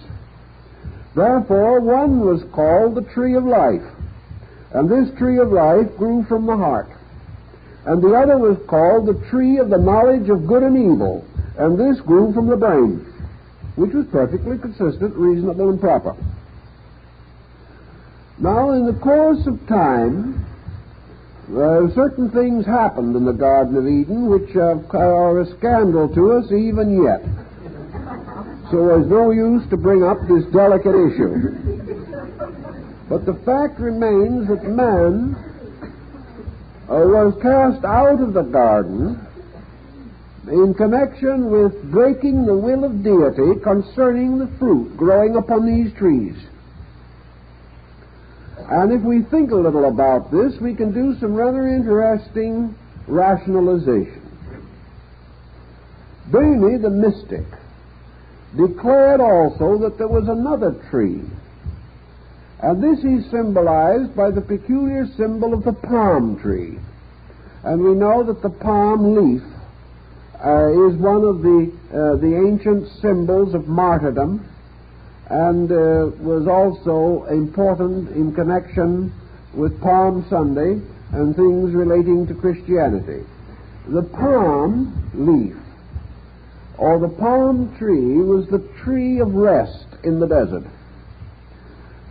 Therefore, one was called the tree of life, and this tree of life grew from the heart. And the other was called the tree of the knowledge of good and evil, and this grew from the brain, which was perfectly consistent, reasonable, and proper. Now, in the course of time, certain things happened in the Garden of Eden which are a scandal to us even yet. So there's no use to bring up this delicate issue. But the fact remains that man was cast out of the garden in connection with breaking the will of deity concerning the fruit growing upon these trees. And if we think a little about this, we can do some rather interesting rationalization. Beni, the mystic, declared also that there was another tree, and this he symbolized by the peculiar symbol of the palm tree. And we know that the palm leaf is one of the ancient symbols of martyrdom, and was also important in connection with Palm Sunday and things relating to Christianity. The palm leaf, or the palm tree, was the tree of rest in the desert.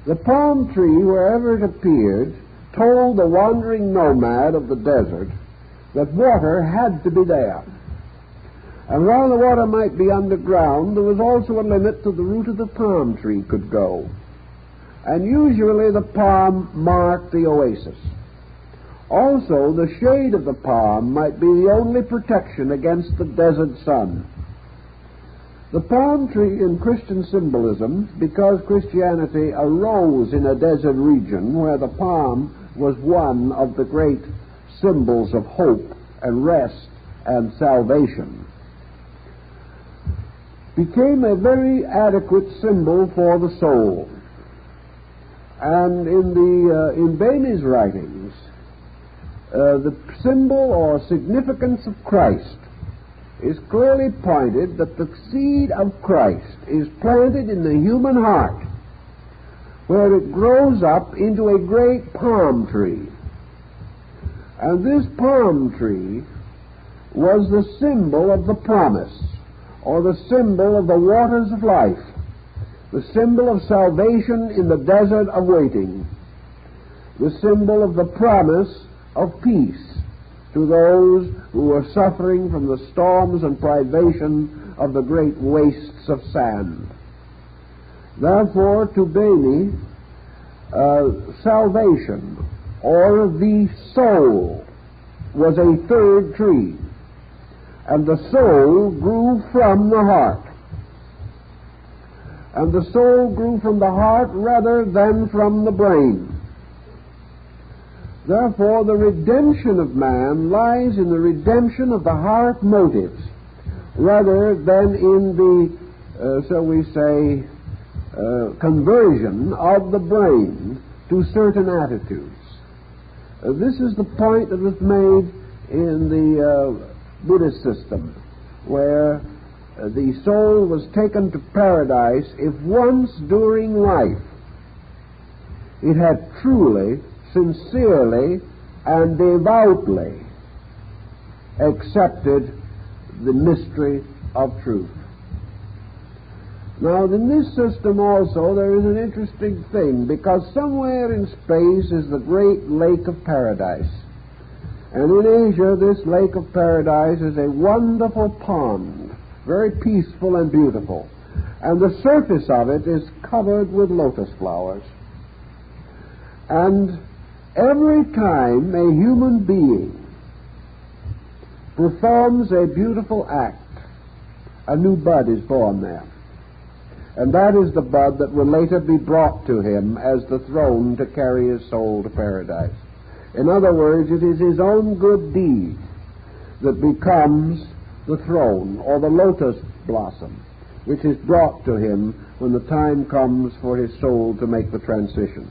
The palm tree, wherever it appeared, told the wandering nomad of the desert that water had to be there. And while the water might be underground, there was also a limit to the root of the palm tree could go. And usually the palm marked the oasis. Also, the shade of the palm might be the only protection against the desert sun. The palm tree in Christian symbolism, because Christianity arose in a desert region where the palm was one of the great symbols of hope and rest and salvation, became a very adequate symbol for the soul. And in Beni's writings, the symbol or significance of Christ is clearly pointed that the seed of Christ is planted in the human heart, where it grows up into a great palm tree. And this palm tree was the symbol of the promise, or the symbol of the waters of life, the symbol of salvation in the desert of waiting, the symbol of the promise of peace to those who were suffering from the storms and privation of the great wastes of sand. Therefore, to Beni, salvation, or the soul, was a third tree, and the soul grew from the heart. And the soul grew from the heart rather than from the brain. Therefore, the redemption of man lies in the redemption of the heart motives, rather than in the, shall we say, conversion of the brain to certain attitudes. This is the point that was made in the Buddhist system, where the soul was taken to paradise if once during life it had truly, sincerely, and devoutly accepted the mystery of truth. Now, in this system also there is an interesting thing, because somewhere in space is the great lake of paradise. And in Asia, this lake of paradise is a wonderful pond, very peaceful and beautiful. And the surface of it is covered with lotus flowers. And every time a human being performs a beautiful act, a new bud is born there. And that is the bud that will later be brought to him as the throne to carry his soul to paradise. In other words, it is his own good deed that becomes the throne, or the lotus blossom, which is brought to him when the time comes for his soul to make the transition.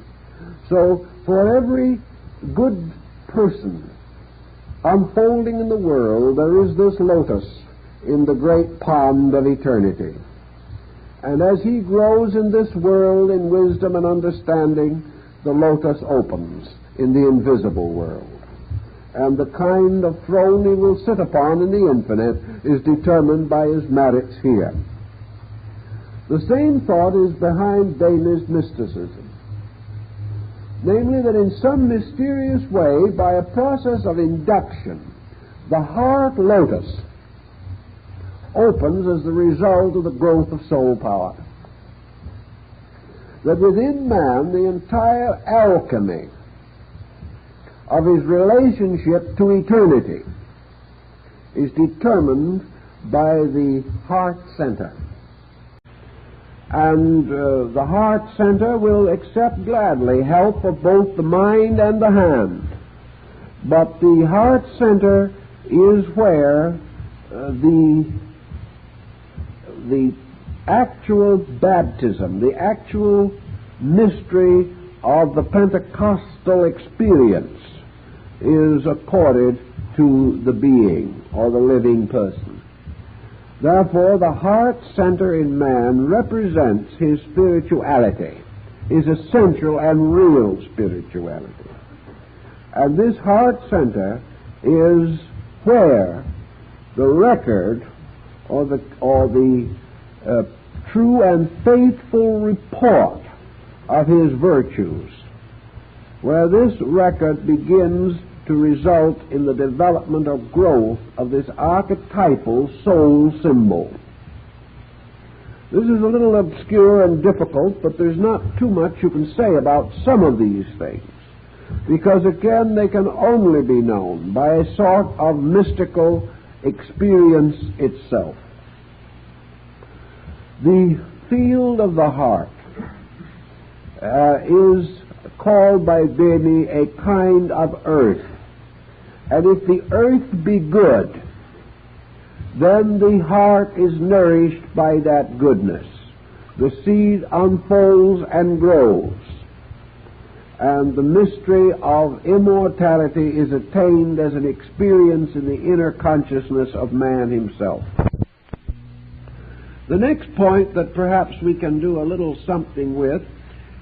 So, for every good person unfolding in the world, there is this lotus in the great pond of eternity. And as he grows in this world in wisdom and understanding, the lotus opens in the invisible world. And the kind of throne he will sit upon in the infinite is determined by his merits here. The same thought is behind Beni's mysticism. Namely, that in some mysterious way, by a process of induction, the heart lotus opens as the result of the growth of soul power. That within man, the entire alchemy of his relationship to eternity is determined by the heart center. And the heart center will accept gladly help of both the mind and the hand. But the heart center is where the the actual baptism, the actual mystery of the Pentecostal experience is accorded to the being or the living person. Therefore, the heart center in man represents his spirituality, his essential and real spirituality. And this heart center is where the record or the true and faithful report of his virtues, where this record begins to result in the development or growth of this archetypal soul symbol. This is a little obscure and difficult, but there's not too much you can say about some of these things, because again they can only be known by a sort of mystical experience itself. The field of the heart is called by Beni a kind of earth. And if the earth be good, then the heart is nourished by that goodness. The seed unfolds and grows, and the mystery of immortality is attained as an experience in the inner consciousness of man himself. The next point that perhaps we can do a little something with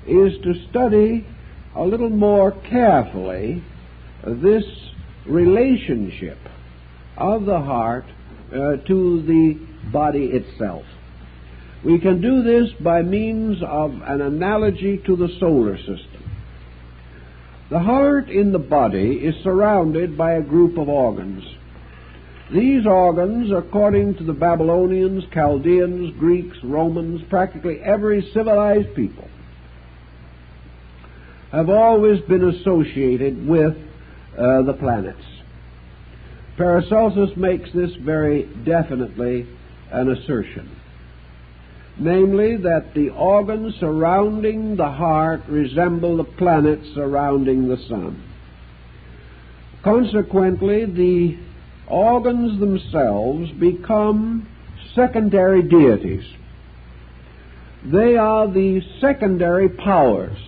is to study a little more carefully this relationship of the heart to the body itself. We can do this by means of an analogy to the solar system. The heart in the body is surrounded by a group of organs. These organs, according to the Babylonians, Chaldeans, Greeks, Romans, practically every civilized people, have always been associated with the planets. Paracelsus makes this very definitely an assertion, namely that the organs surrounding the heart resemble the planets surrounding the sun. Consequently, the organs themselves become secondary deities. They are the secondary powers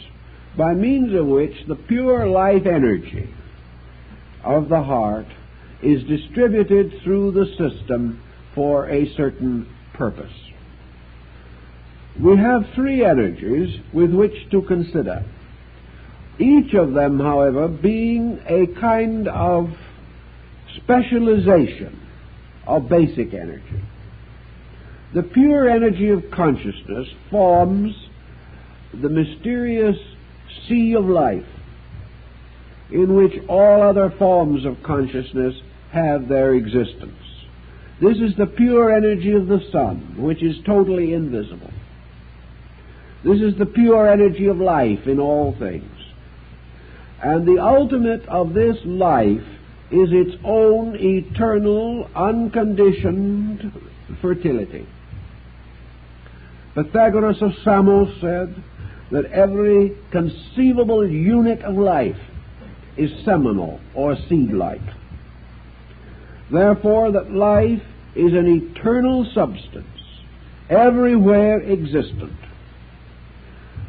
by means of which the pure life energy of the heart is distributed through the system for a certain purpose. We have three energies with which to consider, each of them, however, being a kind of specialization of basic energy. The pure energy of consciousness forms the mysterious sea of life in which all other forms of consciousness have their existence. This is the pure energy of the sun, which is totally invisible. This is the pure energy of life in all things. And the ultimate of this life is its own eternal, unconditioned fertility. Pythagoras of Samos said that every conceivable unit of life is seminal or seed-like. Therefore, that life is an eternal substance, everywhere existent,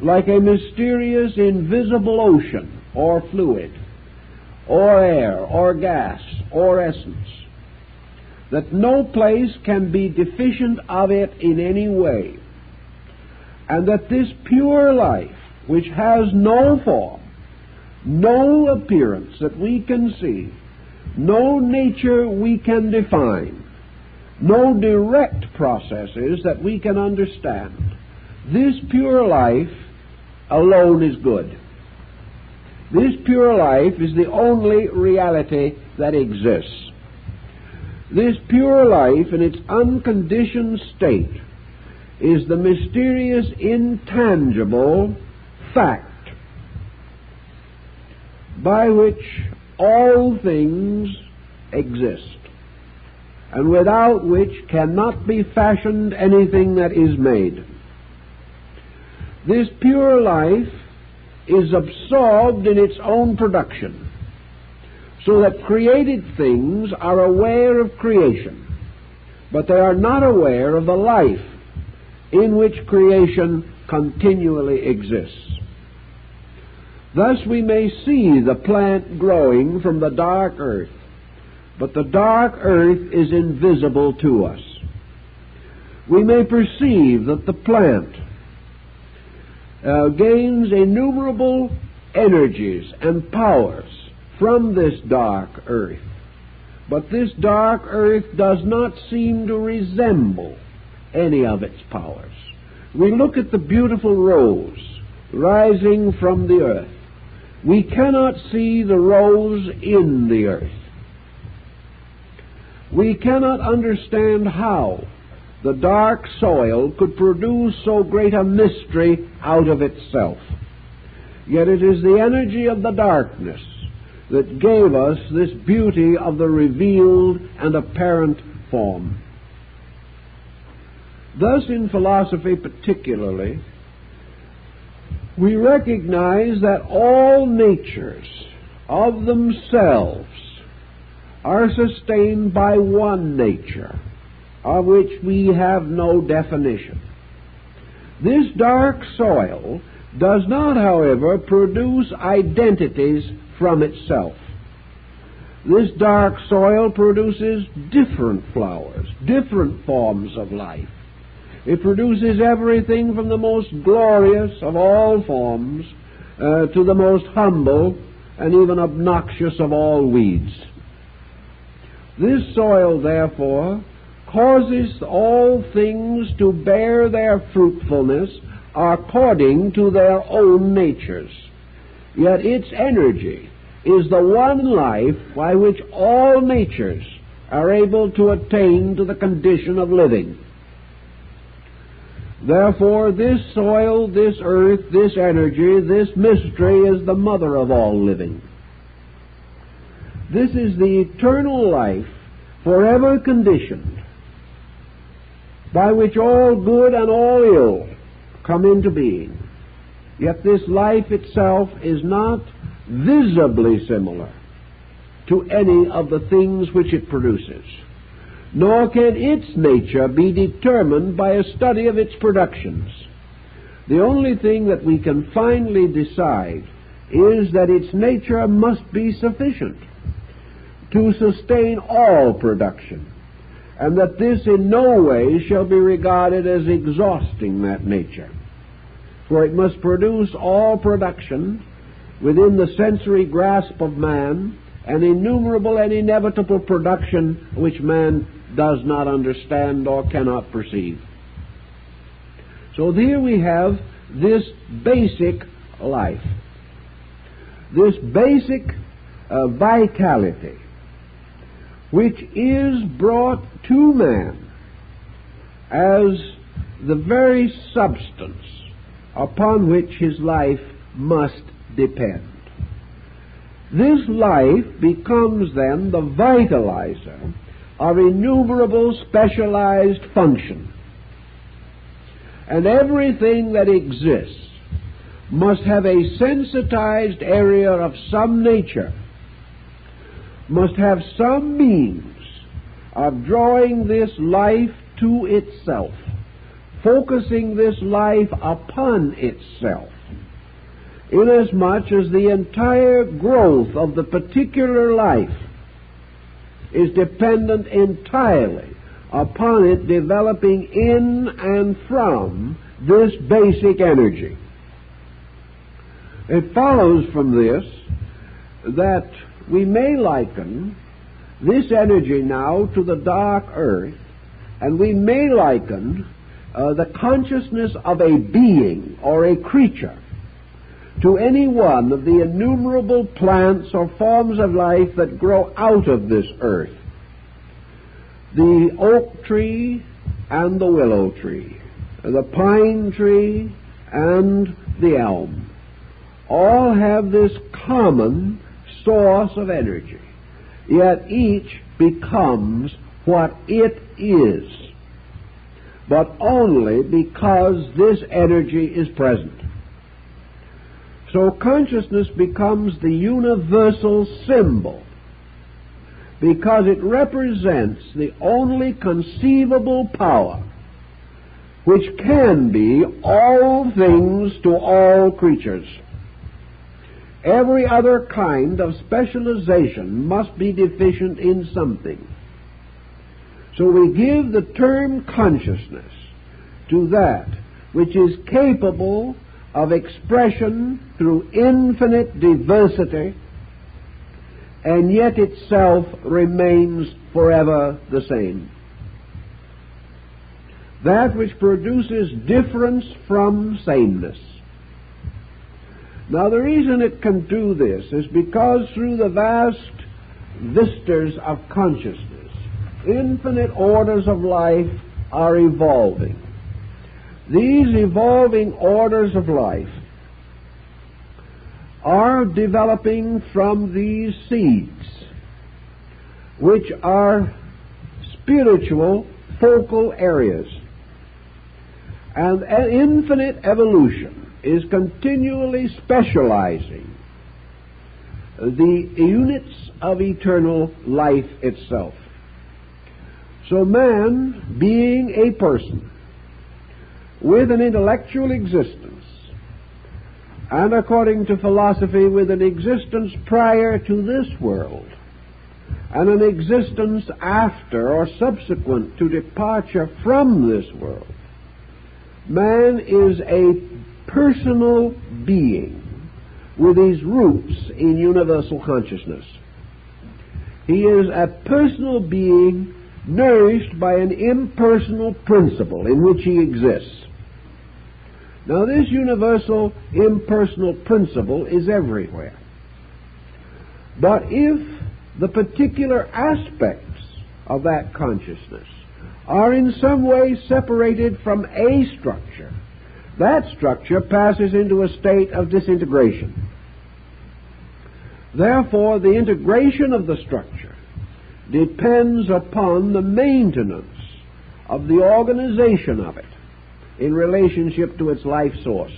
like a mysterious invisible ocean or fluid, or air, or gas, or essence, that no place can be deficient of it in any way, and that this pure life, which has no form, no appearance that we can see, no nature we can define, no direct processes that we can understand, this pure life alone is good. This pure life is the only reality that exists. This pure life in its unconditioned state is the mysterious, intangible fact by which all things exist, and without which cannot be fashioned anything that is made. This pure life is absorbed in its own production, so that created things are aware of creation, but they are not aware of the life in which creation continually exists. Thus we may see the plant growing from the dark earth, but the dark earth is invisible to us. We may perceive that the plant gains innumerable energies and powers from this dark earth, but this dark earth does not seem to resemble any of its powers. We look at the beautiful rose rising from the earth. We cannot see the rose in the earth. We cannot understand how the dark soil could produce so great a mystery out of itself. Yet it is the energy of the darkness that gave us this beauty of the revealed and apparent form. Thus, in philosophy particularly, we recognize that all natures of themselves are sustained by one nature, of which we have no definition. This dark soil does not, however, produce identities from itself. This dark soil produces different flowers, different forms of life. It produces everything from the most glorious of all forms to the most humble and even obnoxious of all weeds. This soil, therefore, causes all things to bear their fruitfulness according to their own natures. Yet its energy is the one life by which all natures are able to attain to the condition of living. Therefore, this soil, this earth, this energy, this mystery is the mother of all living. This is the eternal life, forever conditioned, by which all good and all ill come into being. Yet this life itself is not visibly similar to any of the things which it produces, nor can its nature be determined by a study of its productions. The only thing that we can finally decide is that its nature must be sufficient to sustain all production, and that this in no way shall be regarded as exhausting that nature. For it must produce all production within the sensory grasp of man, an innumerable and inevitable production which man does not understand or cannot perceive. So here we have this basic life, this basic vitality, which is brought to man as the very substance upon which his life must depend. This life becomes then the vitalizer of innumerable specialized function. And everything that exists must have a sensitized area of some nature, must have some means of drawing this life to itself, focusing this life upon itself, inasmuch as the entire growth of the particular life is dependent entirely upon it developing in and from this basic energy. It follows from this that we may liken this energy now to the dark earth, and we may liken the consciousness of a being or a creature to any one of the innumerable plants or forms of life that grow out of this earth. The oak tree and the willow tree, the pine tree and the elm, all have this common source of energy, yet each becomes what it is, but only because this energy is present. So consciousness becomes the universal symbol because it represents the only conceivable power which can be all things to all creatures. Every other kind of specialization must be deficient in something. So we give the term consciousness to that which is capable of expression through infinite diversity, and yet itself remains forever the same. That which produces difference from sameness. Now, the reason it can do this is because through the vast vistas of consciousness, infinite orders of life are evolving. These evolving orders of life are developing from these seeds, which are spiritual focal areas. And an infinite evolution is continually specializing the units of eternal life itself. So man, being a person with an intellectual existence, and according to philosophy with an existence prior to this world, and an existence after or subsequent to departure from this world, man is a personal being with his roots in universal consciousness. He is a personal being nourished by an impersonal principle in which he exists. Now, this universal impersonal principle is everywhere. But if the particular aspects of that consciousness are in some way separated from a structure, that structure passes into a state of disintegration. Therefore, the integration of the structure depends upon the maintenance of the organization of it in relationship to its life source.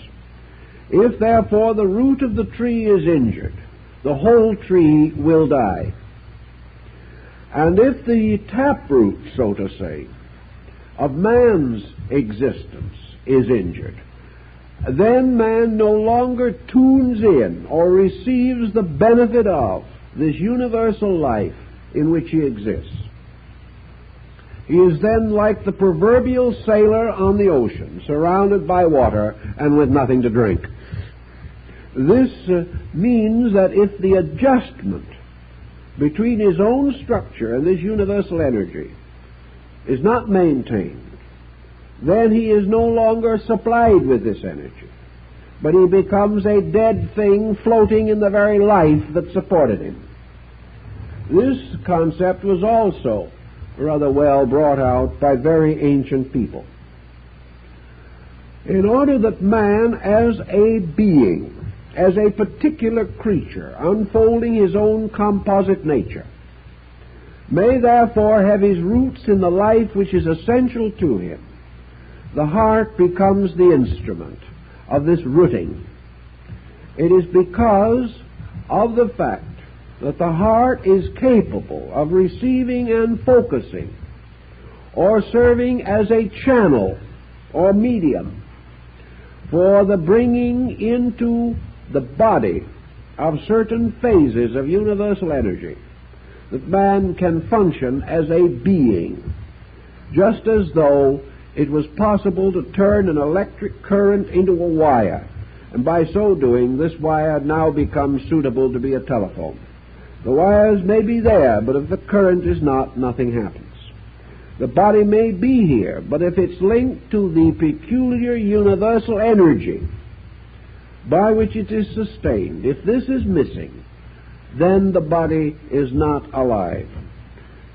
If, therefore, the root of the tree is injured, the whole tree will die. And if the taproot, so to say, of man's existence is injured, then man no longer tunes in or receives the benefit of this universal life in which he exists. He is then like the proverbial sailor on the ocean, surrounded by water and with nothing to drink. This means that if the adjustment between his own structure and this universal energy is not maintained, then he is no longer supplied with this energy, but he becomes a dead thing floating in the very life that supported him. This concept was also rather well brought out by very ancient people. In order that man as a being, as a particular creature, unfolding his own composite nature, may therefore have his roots in the life which is essential to him, the heart becomes the instrument of this rooting. It is because of the fact that the heart is capable of receiving and focusing or serving as a channel or medium for the bringing into the body of certain phases of universal energy, that man can function as a being, just as though it was possible to turn an electric current into a wire, and by so doing this wire now becomes suitable to be a telephone. The wires may be there, but if the current is not, nothing happens. The body may be here, but if it's linked to the peculiar universal energy by which it is sustained, if this is missing, then the body is not alive.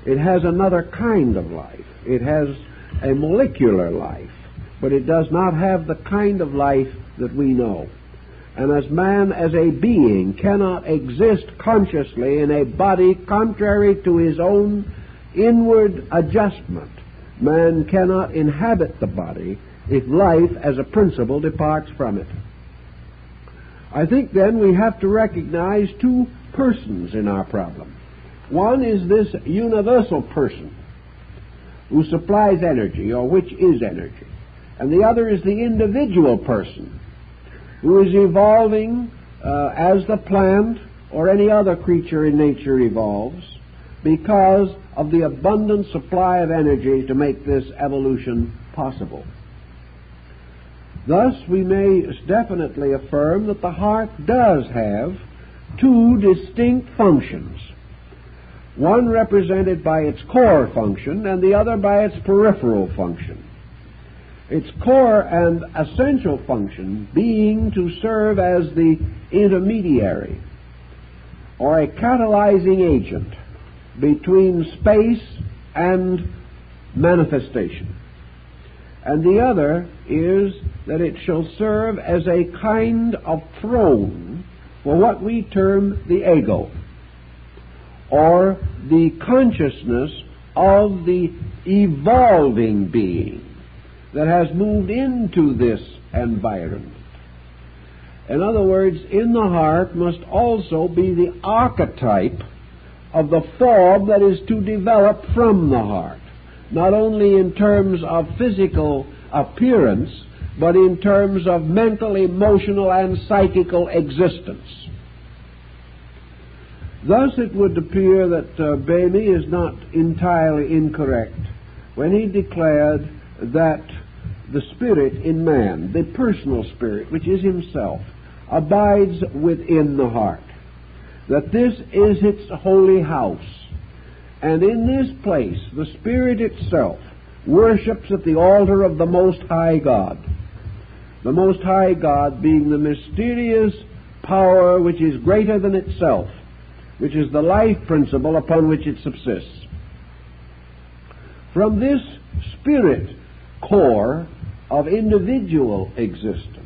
It has another kind of life. It has a molecular life, but it does not have the kind of life that we know. And as man as a being cannot exist consciously in a body contrary to his own inward adjustment, man cannot inhabit the body if life as a principle departs from it. I think then we have to recognize two persons in our problem. One is this universal person who supplies energy, or which is energy. and the other is the individual person who is evolving as the plant or any other creature in nature evolves because of the abundant supply of energy to make this evolution possible. Thus, we may definitely affirm that the heart does have two distinct functions, one represented by its core function and the other by its peripheral function. Its core and essential function being to serve as the intermediary or a catalyzing agent between space and manifestation. And the other is that it shall serve as a kind of throne for what we term the ego, or the consciousness of the evolving being that has moved into this environment. In other words, in the heart must also be the archetype of the form that is to develop from the heart, not only in terms of physical appearance, but in terms of mental, emotional, and psychical existence. Thus it would appear that Bhemi is not entirely incorrect when he declared that the spirit in man, the personal spirit, which is himself, abides within the heart, that this is its holy house, and in this place the spirit itself worships at the altar of the Most High God, the Most High God being the mysterious power which is greater than itself, which is the life principle upon which it subsists. From this spirit core of individual existence,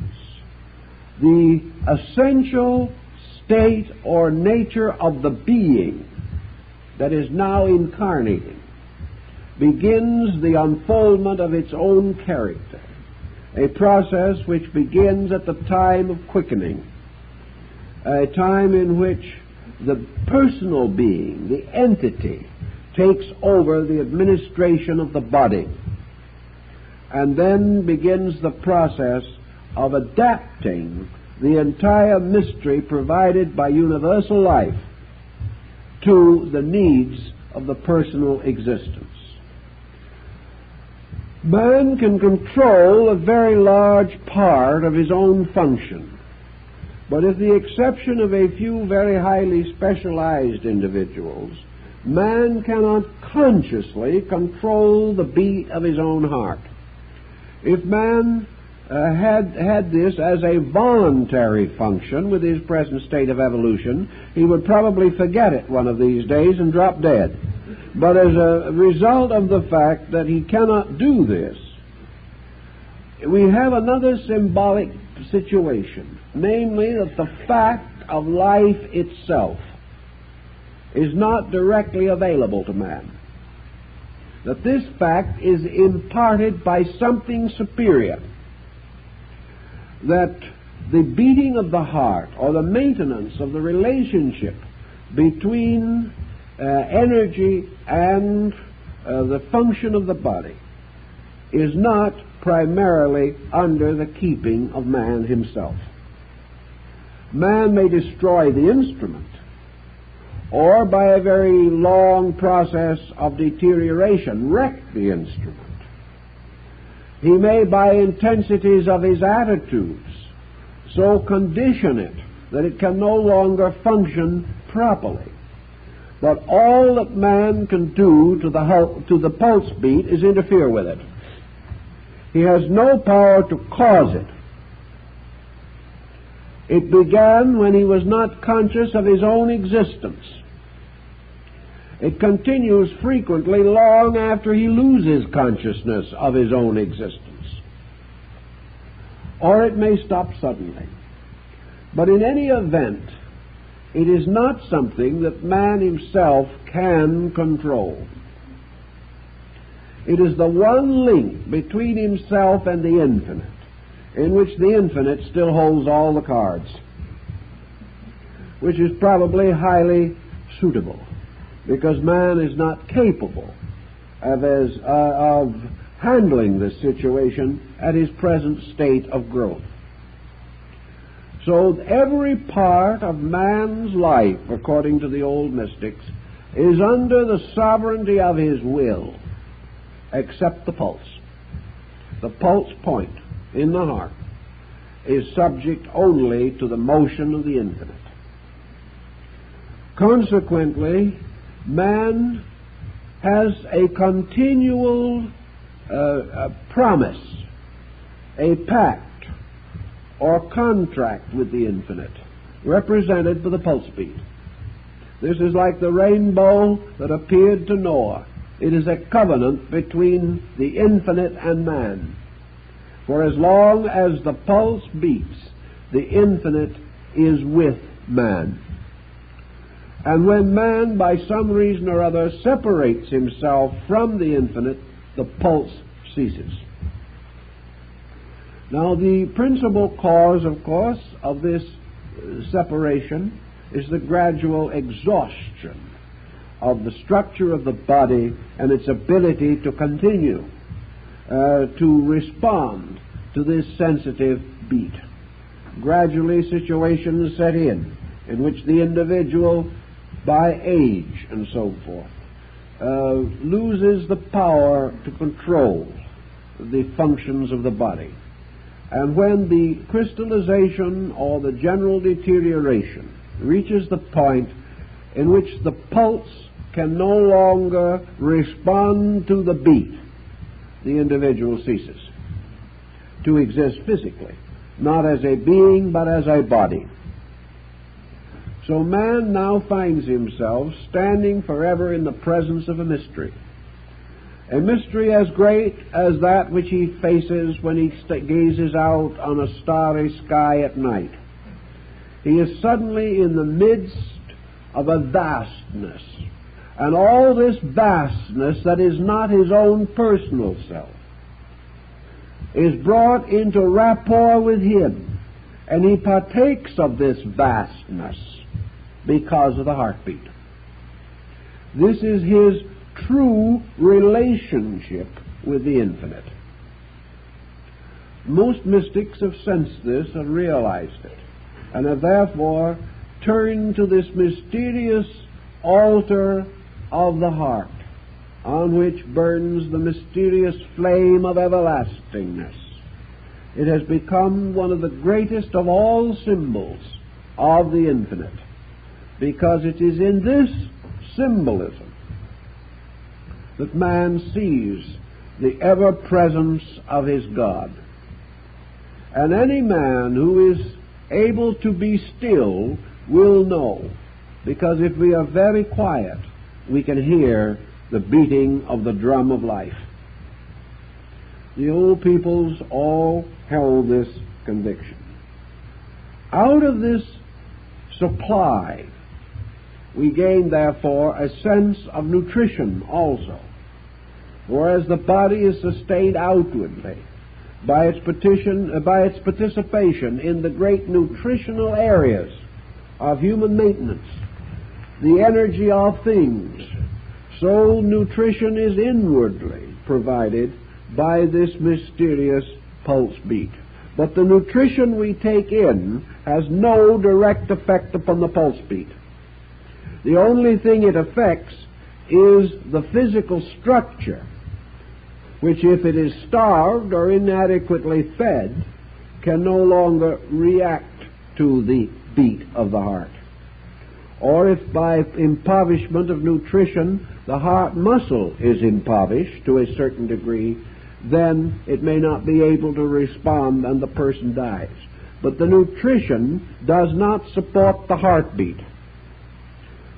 the essential state or nature of the being that is now incarnating begins the unfoldment of its own character, a process which begins at the time of quickening, a time in which the personal being, the entity, takes over the administration of the body, and then begins the process of adapting the entire mystery provided by universal life to the needs of the personal existence. Man can control a very large part of his own function, but with the exception of a few very highly specialized individuals, man cannot consciously control the beat of his own heart. If man had this as a voluntary function with his present state of evolution, he would probably forget it one of these days and drop dead. But as a result of the fact that he cannot do this, we have another symbolic situation, namely that the fact of life itself is not directly available to man. That this fact is imparted by something superior. That the beating of the heart, or the maintenance of the relationship between energy and the function of the body, is not primarily under the keeping of man himself. Man may destroy the instrument, or by a very long process of deterioration wreck the instrument. He may, by intensities of his attitudes, so condition it that it can no longer function properly. But all that man can do to the pulse beat is interfere with it. He has no power to cause it. It began when he was not conscious of his own existence. It continues frequently long after he loses consciousness of his own existence. Or it may stop suddenly. But in any event, it is not something that man himself can control. It is the one link between himself and the infinite, in which the infinite still holds all the cards, which is probably highly suitable, because man is not capable of handling this situation at his present state of growth. So every part of man's life, according to the old mystics, is under the sovereignty of his will, except the pulse. The pulse point in the heart is subject only to the motion of the infinite. Consequently, man has a continual promise, a pact or contract with the infinite, represented by the pulse beat. This is like the rainbow that appeared to Noah. It is a covenant between the infinite and man. For as long as the pulse beats, the infinite is with man. And when man, by some reason or other, separates himself from the infinite, the pulse ceases. Now, the principal cause, of course, of this separation is the gradual exhaustion of the structure of the body and its ability to continue to respond to this sensitive beat. Gradually, situations set in which the individual, by age and so forth, loses the power to control the functions of the body. And when the crystallization or the general deterioration reaches the point in which the pulse can no longer respond to the beat, the individual ceases to exist physically, not as a being but as a body. So man now finds himself standing forever in the presence of a mystery as great as that which he faces when he gazes out on a starry sky at night. He is suddenly in the midst of a vastness, and all this vastness that is not his own personal self is brought into rapport with him, and he partakes of this vastness because of the heartbeat. This is his true relationship with the infinite. Most mystics have sensed this and realized it, and have therefore turned to this mysterious altar of the heart, on which burns the mysterious flame of everlastingness. It has become one of the greatest of all symbols of the infinite, because it is in this symbolism that man sees the ever-presence of his God. And any man who is able to be still will know, because if we are very quiet, we can hear the beating of the drum of life. The old peoples all held this conviction. Out of this supply, we gain, therefore, a sense of nutrition also. Whereas the body is sustained outwardly by its participation in the great nutritional areas of human maintenance, the energy of things, so nutrition is inwardly provided by this mysterious pulse beat. But the nutrition we take in has no direct effect upon the pulse beat. The only thing it affects is the physical structure, which, if it is starved or inadequately fed, can no longer react to the beat of the heart. Or if by impoverishment of nutrition the heart muscle is impoverished to a certain degree, then it may not be able to respond and the person dies. But the nutrition does not support the heartbeat.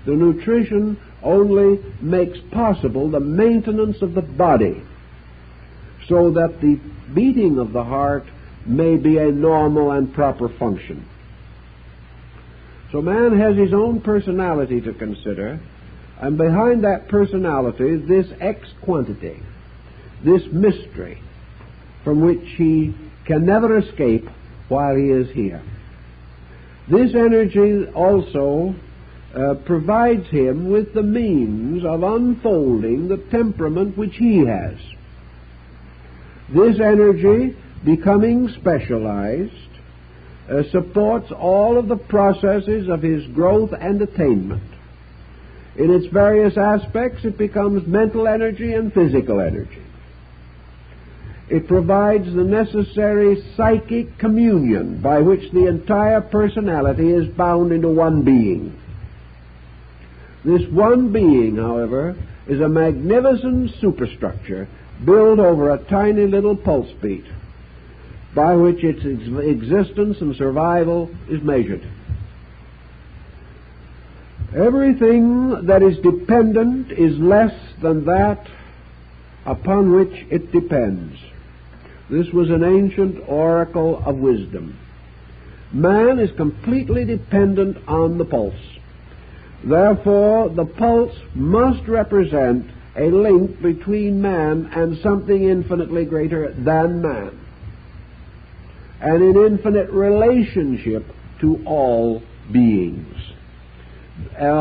The nutrition only makes possible the maintenance of the body, so that the beating of the heart may be a normal and proper function. So man has his own personality to consider, and behind that personality, this X-quantity, this mystery, from which he can never escape while he is here. This energy also provides him with the means of unfolding the temperament which he has. This energy, becoming specialized, supports all of the processes of his growth and attainment. In its various aspects, it becomes mental energy and physical energy. It provides the necessary psychic communion by which the entire personality is bound into one being. This one being, however, is a magnificent superstructure built over a tiny little pulse beat by which its existence and survival is measured. Everything that is dependent is less than that upon which it depends. This was an ancient oracle of wisdom. Man is completely dependent on the pulse. Therefore, the pulse must represent a link between man and something infinitely greater than man, and an infinite relationship to all beings.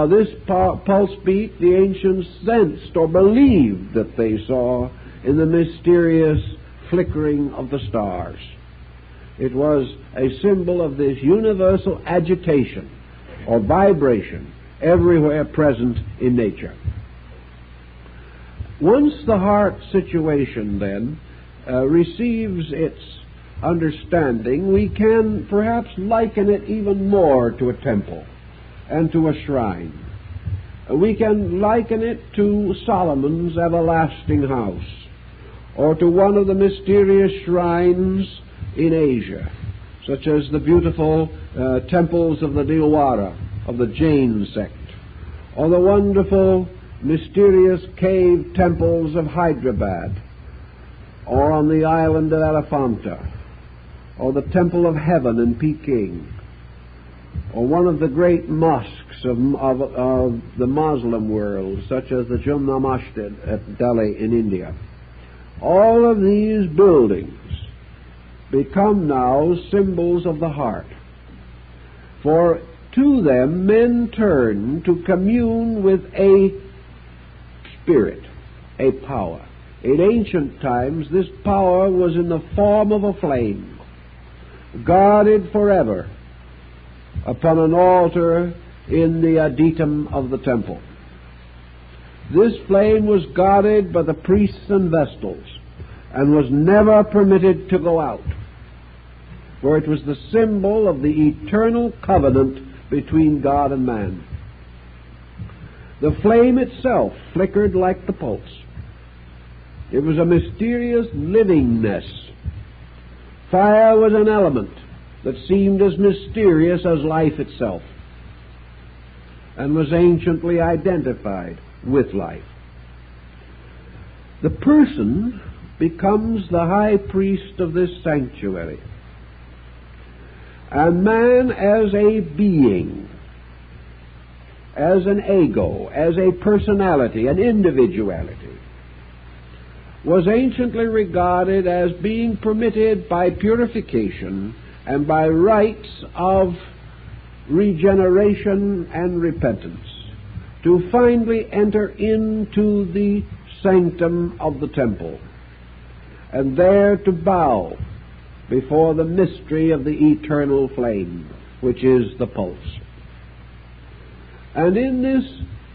This pulse beat the ancients sensed or believed that they saw in the mysterious flickering of the stars. It was a symbol of this universal agitation or vibration everywhere present in nature. Once the heart situation, then, receives its understanding, we can perhaps liken it even more to a temple and to a shrine. We can liken it to Solomon's everlasting house, or to one of the mysterious shrines in Asia, such as the beautiful temples of the Dilwara, of the Jain sect, or the wonderful mysterious cave temples of Hyderabad, or on the island of Elephanta, or the Temple of Heaven in Peking, or one of the great mosques of the Muslim world, such as the Jumma Masjid at Delhi in India. All of these buildings become now symbols of the heart, for to them men turn to commune with a spirit, a power. In ancient times, this power was in the form of a flame, guarded forever upon an altar in the adytum of the temple. This flame was guarded by the priests and vestals, and was never permitted to go out, for it was the symbol of the eternal covenant between God and man. The flame itself flickered like the pulse. It was a mysterious livingness. Fire was an element that seemed as mysterious as life itself, and was anciently identified with life. The person becomes the high priest of this sanctuary, and man as a being, as an ego, as a personality, an individuality, was anciently regarded as being permitted by purification and by rites of regeneration and repentance to finally enter into the sanctum of the temple, and there to bow before the mystery of the eternal flame, which is the pulse. And in this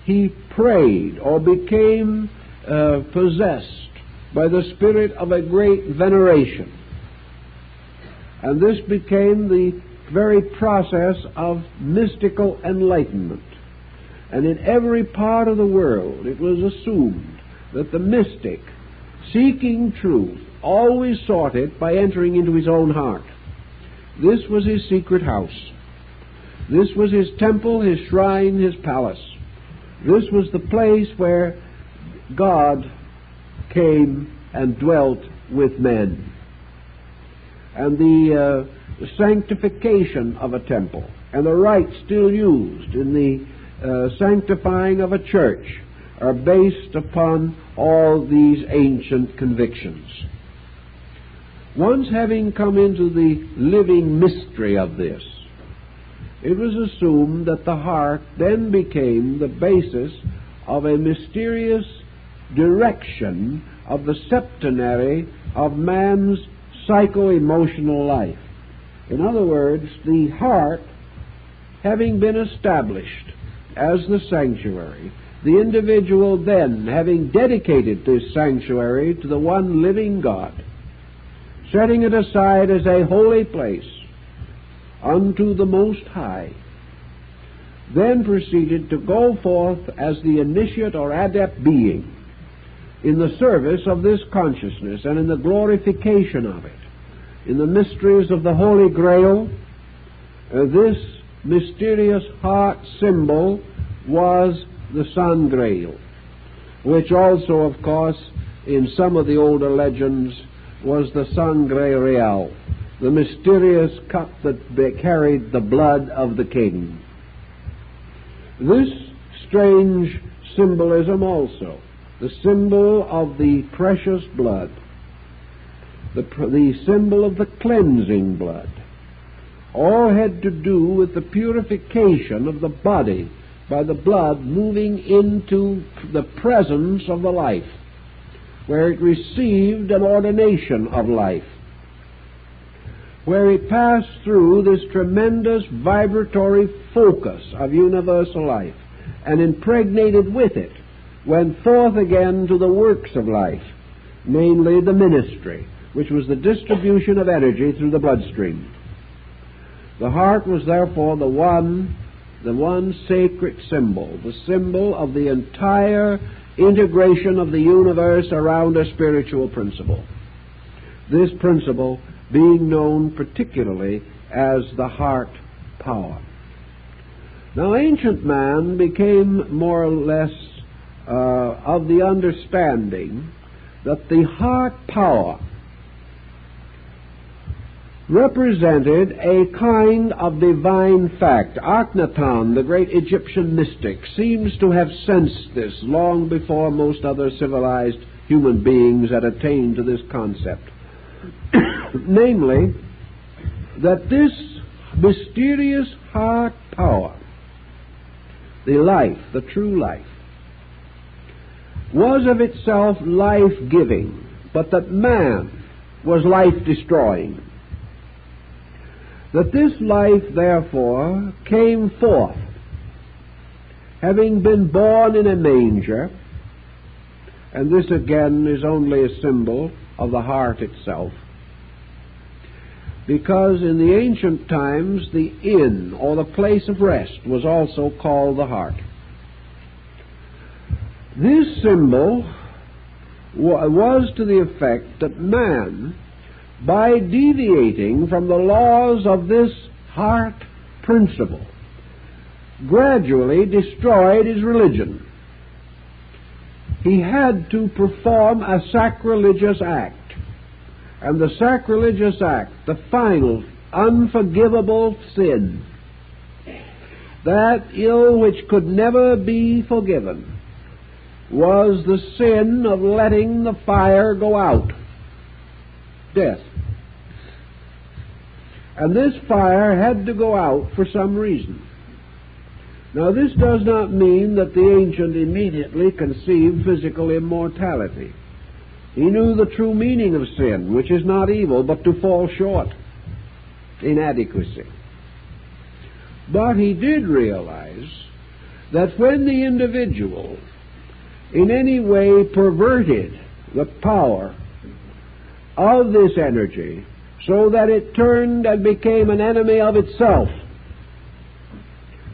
he prayed or became possessed by the spirit of a great veneration. And this became the very process of mystical enlightenment. And in every part of the world it was assumed that the mystic, seeking truth, always sought it by entering into his own heart. This was his secret house. This was his temple, his shrine, his palace. This was the place where God came and dwelt with men. And the sanctification of a temple and the rites still used in the sanctifying of a church are based upon all these ancient convictions. Once having come into the living mystery of this, it was assumed that the heart then became the basis of a mysterious direction of the septenary of man's psycho-emotional life. In other words, the heart, having been established as the sanctuary, the individual then, having dedicated this sanctuary to the one living God, setting it aside as a holy place unto the Most High, then proceeded to go forth as the initiate or adept being in the service of this consciousness and in the glorification of it. In the mysteries of the Holy Grail, this mysterious heart symbol was the Sangreal, which also, of course, in some of the older legends was the Sangre Real, the mysterious cup that carried the blood of the king. This strange symbolism also, the symbol of the precious blood, the symbol of the cleansing blood, all had to do with the purification of the body by the blood moving into the presence of the life, where it received an ordination of life, where it passed through this tremendous vibratory focus of universal life and impregnated with it went forth again to the works of life, namely the ministry, which was the distribution of energy through the bloodstream. The heart was therefore the one sacred symbol, the symbol of the entire integration of the universe around a spiritual principle. This principle being known particularly as the heart power. Now, ancient man became more or less of the understanding that the heart power represented a kind of divine fact. Akhenaton, the great Egyptian mystic, seems to have sensed this long before most other civilized human beings had attained to this concept. Namely, that this mysterious heart power, the life, the true life, was of itself life-giving, but that man was life-destroying. That this life, therefore, came forth, having been born in a manger, and this again is only a symbol of the heart itself, because in the ancient times the inn, or the place of rest, was also called the heart. This symbol was to the effect that man, by deviating from the laws of this heart principle, gradually destroyed his religion. He had to perform a sacrilegious act. And the sacrilegious act, the final, unforgivable sin, that ill which could never be forgiven, was the sin of letting the fire go out. Death. And this fire had to go out for some reason. Now, this does not mean that the ancient immediately conceived physical immortality. He knew the true meaning of sin, which is not evil, but to fall short, inadequacy. But he did realize that when the individual in any way perverted the power of this energy so that it turned and became an enemy of itself,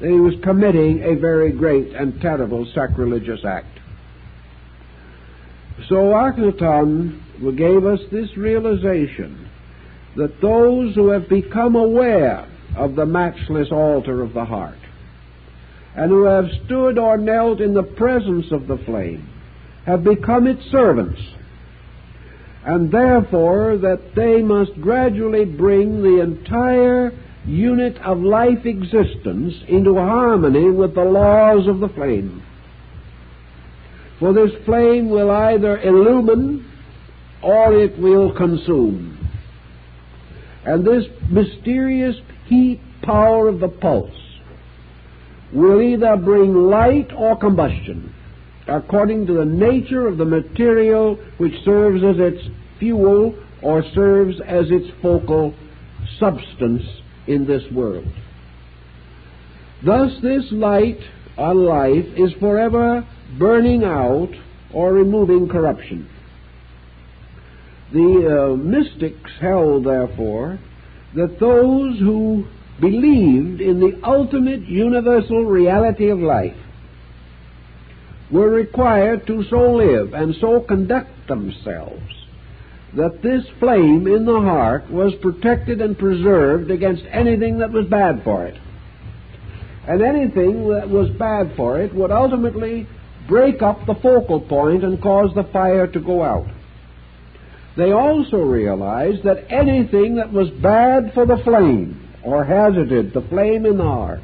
that he was committing a very great and terrible sacrilegious act. So Akhenaton gave us this realization that those who have become aware of the matchless altar of the heart and who have stood or knelt in the presence of the flame have become its servants, and therefore that they must gradually bring the entire unit of life existence into harmony with the laws of the flame. For this flame will either illumine or it will consume. And this mysterious heat power of the pulse will either bring light or combustion, according to the nature of the material which serves as its fuel or serves as its focal substance in this world. Thus this light on life is forever burning out or removing corruption. The mystics held, therefore, that those who believed in the ultimate universal reality of life were required to so live and so conduct themselves that this flame in the heart was protected and preserved against anything that was bad for it. And anything that was bad for it would ultimately break up the focal point and cause the fire to go out. They also realized that anything that was bad for the flame, or hazarded the flame in the heart,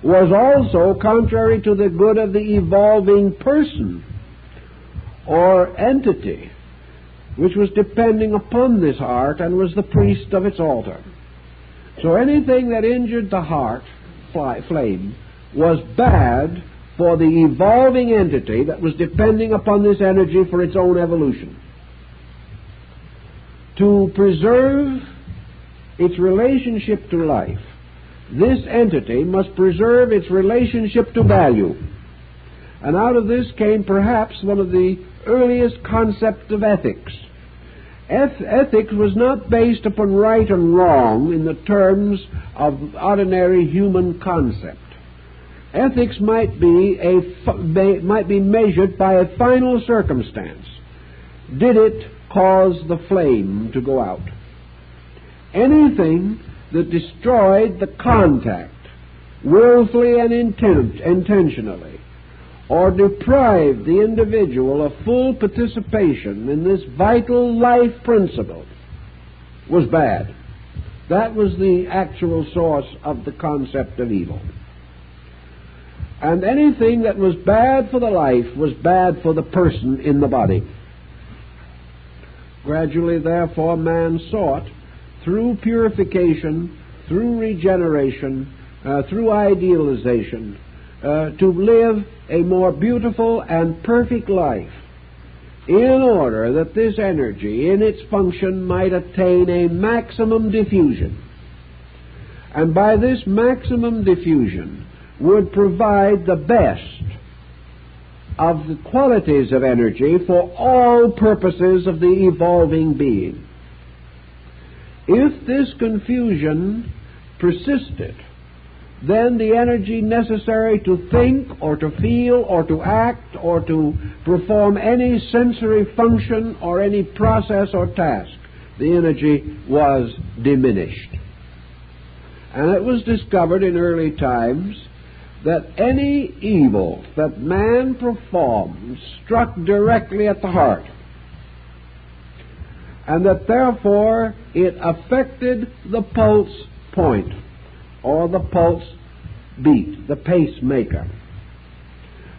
was also contrary to the good of the evolving person or entity, which was depending upon this heart and was the priest of its altar. So anything that injured the heart flame was bad for the evolving entity that was depending upon this energy for its own evolution. To preserve its relationship to life, this entity must preserve its relationship to value. And out of this came perhaps one of the earliest concepts of ethics. Ethics was not based upon right and wrong in the terms of ordinary human concept. Ethics might be measured by a final circumstance. Did it cause the flame to go out? Anything that destroyed the contact, willfully and intentionally, or deprived the individual of full participation in this vital life principle, was bad. That was the actual source of the concept of evil. And anything that was bad for the life was bad for the person in the body. Gradually, therefore, man sought, through purification, through regeneration, through idealization, to live a more beautiful and perfect life, in order that this energy in its function might attain a maximum diffusion. And by this maximum diffusion would provide the best of the qualities of energy for all purposes of the evolving being. If this confusion persisted, then the energy necessary to think or to feel or to act or to perform any sensory function or any process or task, the energy was diminished. And it was discovered in early times that any evil that man performed struck directly at the heart, and that therefore it affected the pulse point, or the pulse beat, the pacemaker.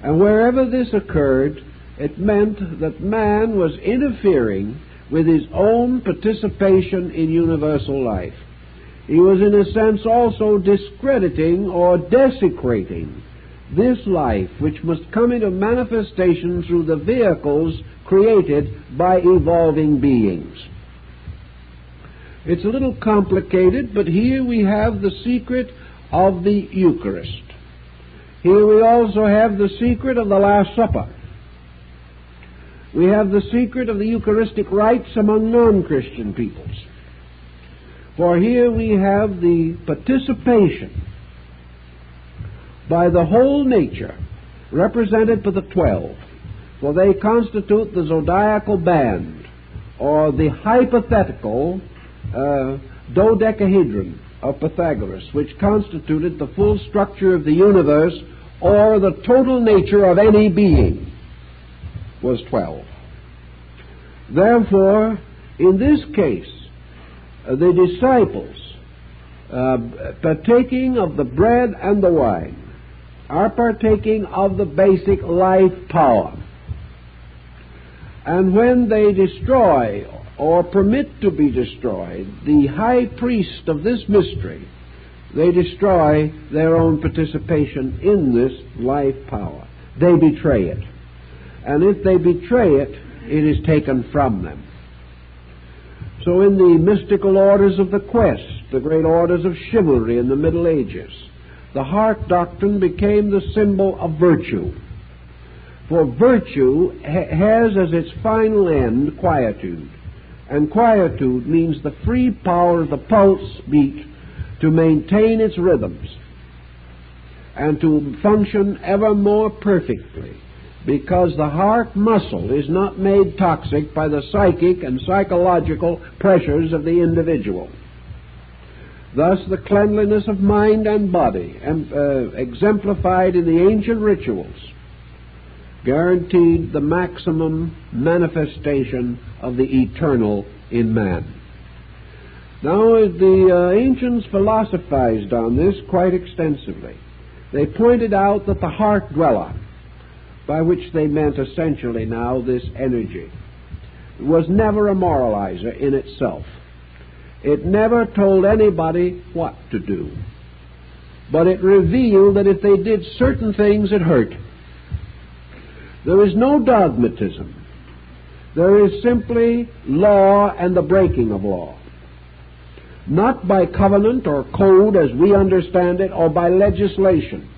And wherever this occurred, it meant that man was interfering with his own participation in universal life. He was in a sense also discrediting or desecrating this life, which must come into manifestation through the vehicles created by evolving beings. It's a little complicated, but here we have the secret of the Eucharist. Here we also have the secret of the Last Supper. We have the secret of the Eucharistic rites among non-Christian peoples. For here we have the participation by the whole nature represented by the 12, for they constitute the zodiacal band, or the hypothetical dodecahedron of Pythagoras, which constituted the full structure of the universe, or the total nature of any being, was 12. Therefore, in this case, the disciples, partaking of the bread and the wine, are partaking of the basic life power. And when they destroy or permit to be destroyed the high priest of this mystery, they destroy their own participation in this life power. They betray it. And if they betray it, it is taken from them. So in the mystical orders of the quest, the great orders of chivalry in the Middle Ages, the heart doctrine became the symbol of virtue. For virtue has as its final end quietude. And quietude means the free power of the pulse beat to maintain its rhythms and to function ever more perfectly, because the heart muscle is not made toxic by the psychic and psychological pressures of the individual. Thus the cleanliness of mind and body, exemplified in the ancient rituals, guaranteed the maximum manifestation of the eternal in man. Now, the ancients philosophized on this quite extensively. They pointed out that the heart dweller, by which they meant essentially now this energy, was never a moralizer in itself. It never told anybody what to do, but it revealed that if they did certain things, it hurt. There is no dogmatism. There is simply law and the breaking of law. Not by covenant or code as we understand it, or by legislation,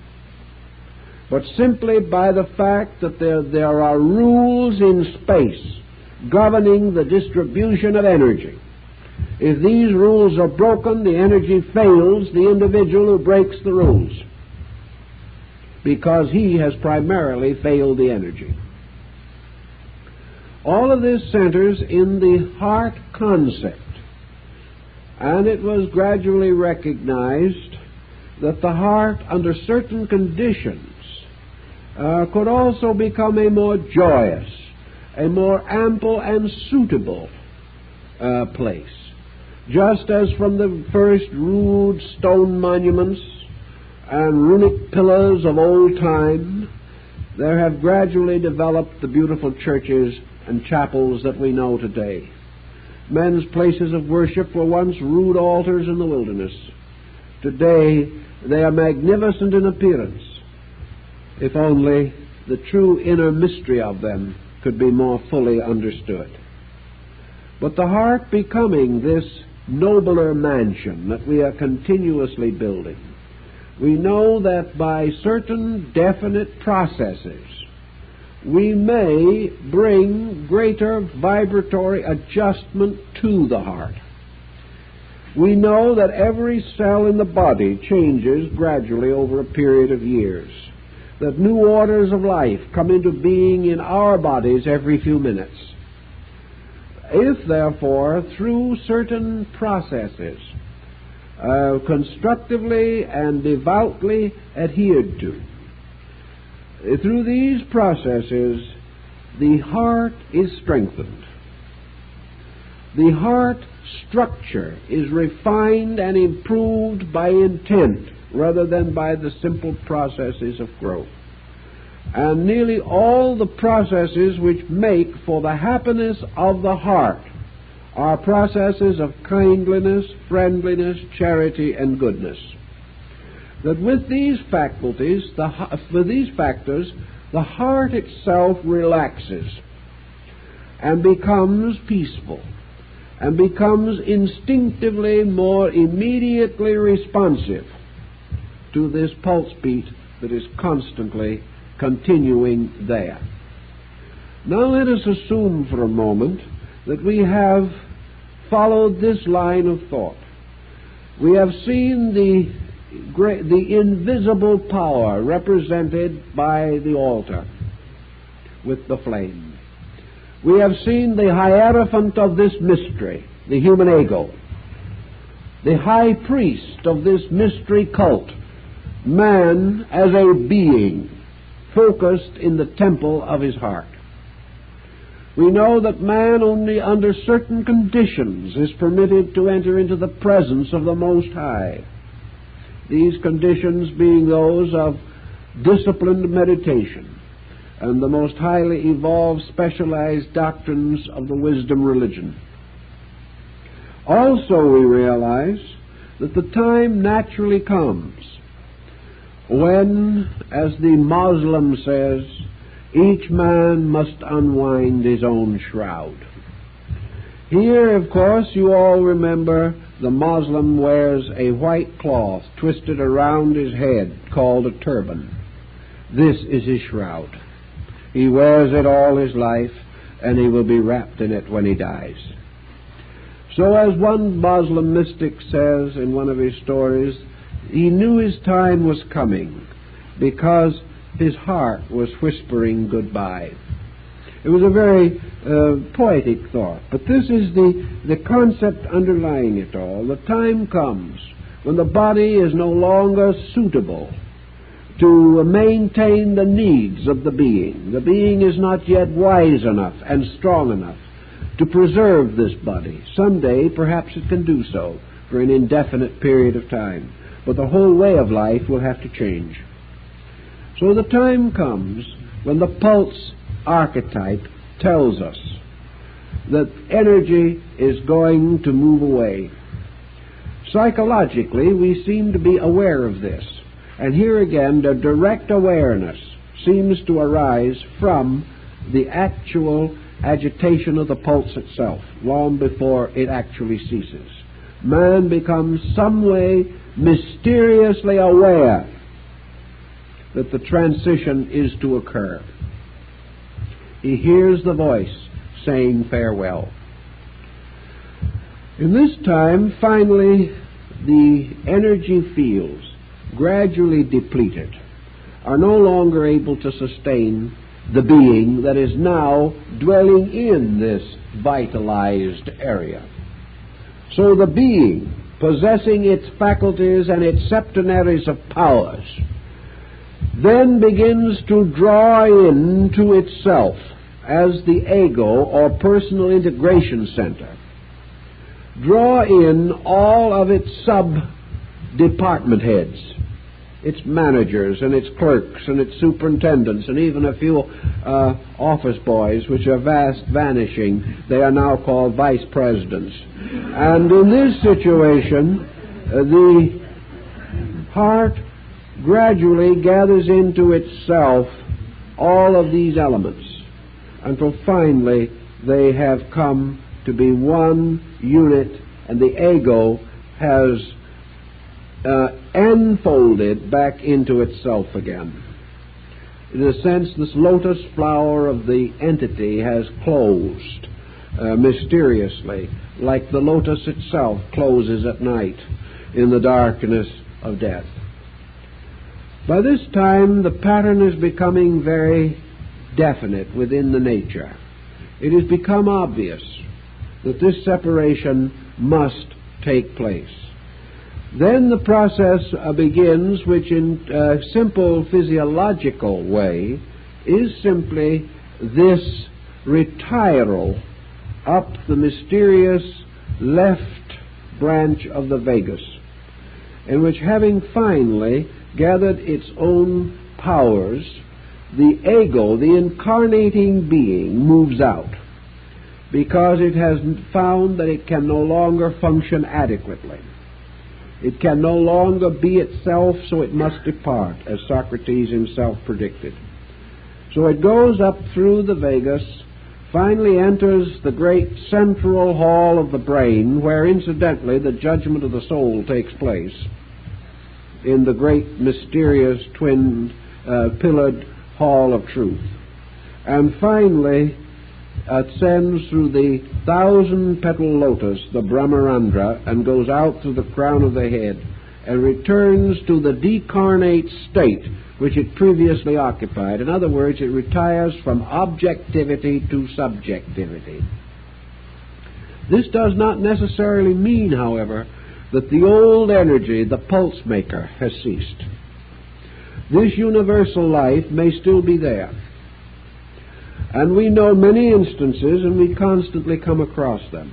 but simply by the fact that there are rules in space governing the distribution of energy. If these rules are broken, the energy fails the individual who breaks the rules, because he has primarily failed the energy. All of this centers in the heart concept, and it was gradually recognized that the heart, under certain conditions, could also become a more joyous, a more ample and suitable place. Just as from the first rude stone monuments and runic pillars of old time, there have gradually developed the beautiful churches and chapels that we know today. Men's places of worship were once rude altars in the wilderness. Today they are magnificent in appearance, if only the true inner mystery of them could be more fully understood. But the heart becoming this nobler mansion that we are continuously building, we know that by certain definite processes we may bring greater vibratory adjustment to the heart. We know that every cell in the body changes gradually over a period of years, that new orders of life come into being in our bodies every few minutes. If, therefore, through certain processes, constructively and devoutly adhered to, through these processes, the heart is strengthened. The heart structure is refined and improved by intent rather than by the simple processes of growth. And nearly all the processes which make for the happiness of the heart are processes of kindliness, friendliness, charity, and goodness. That with these faculties, with these factors, the heart itself relaxes and becomes peaceful and becomes instinctively more immediately responsive to this pulse beat that is constantly continuing there. Now let us assume for a moment that we have followed this line of thought. We have seen the invisible power represented by the altar with the flame. We have seen the hierophant of this mystery, the human ego, the high priest of this mystery cult, man as a being focused in the temple of his heart. We know that man only under certain conditions is permitted to enter into the presence of the Most High, these conditions being those of disciplined meditation and the most highly evolved specialized doctrines of the wisdom religion. Also we realize that the time naturally comes when, as the Muslim says, each man must unwind his own shroud. Here, of course, you all remember the Muslim wears a white cloth twisted around his head called a turban. This is his shroud. He wears it all his life, and he will be wrapped in it when he dies. So as one Muslim mystic says in one of his stories, he knew his time was coming because his heart was whispering goodbye. It was a very poetic thought, but this is the concept underlying it all. The time comes when the body is no longer suitable to maintain the needs of the being. The being is not yet wise enough and strong enough to preserve this body. Someday, perhaps it can do so for an indefinite period of time, but the whole way of life will have to change. So the time comes when the pulse archetype tells us that energy is going to move away. Psychologically, we seem to be aware of this. And here again, the direct awareness seems to arise from the actual agitation of the pulse itself, long before it actually ceases. Man becomes some way mysteriously aware that the transition is to occur. He hears the voice saying farewell. In this time, finally, the energy fields, gradually depleted, are no longer able to sustain the being that is now dwelling in this vitalized area. So the being, possessing its faculties and its septenaries of powers, then begins to draw into itself as the ego or personal integration center, draw in all of its sub-department heads, its managers and its clerks and its superintendents and even a few office boys, which are fast vanishing. They are now called vice presidents. And in this situation, the heart gradually gathers into itself all of these elements until finally they have come to be one unit, and the ego has enfolded back into itself again. In a sense, this lotus flower of the entity has closed mysteriously, like the lotus itself closes at night in the darkness of death. By this time, the pattern is becoming very definite within the nature. It has become obvious that this separation must take place. Then the process begins, which in a simple physiological way is simply this retiral up the mysterious left branch of the vagus, in which, having finally gathered its own powers, the ego, the incarnating being, moves out because it has found that it can no longer function adequately. It can no longer be itself, so it must depart, as Socrates himself predicted. So it goes up through the vagus, finally enters the great central hall of the brain, where incidentally the judgment of the soul takes place, in the great mysterious twin pillared hall of truth. And finally ascends through the 1,000-petal lotus, the Brahmarandra, and goes out through the crown of the head and returns to the decarnate state which it previously occupied. In other words, it retires from objectivity to subjectivity. This does not necessarily mean, however, that the old energy, the pulse maker, has ceased. This universal life may still be there. And we know many instances, and we constantly come across them,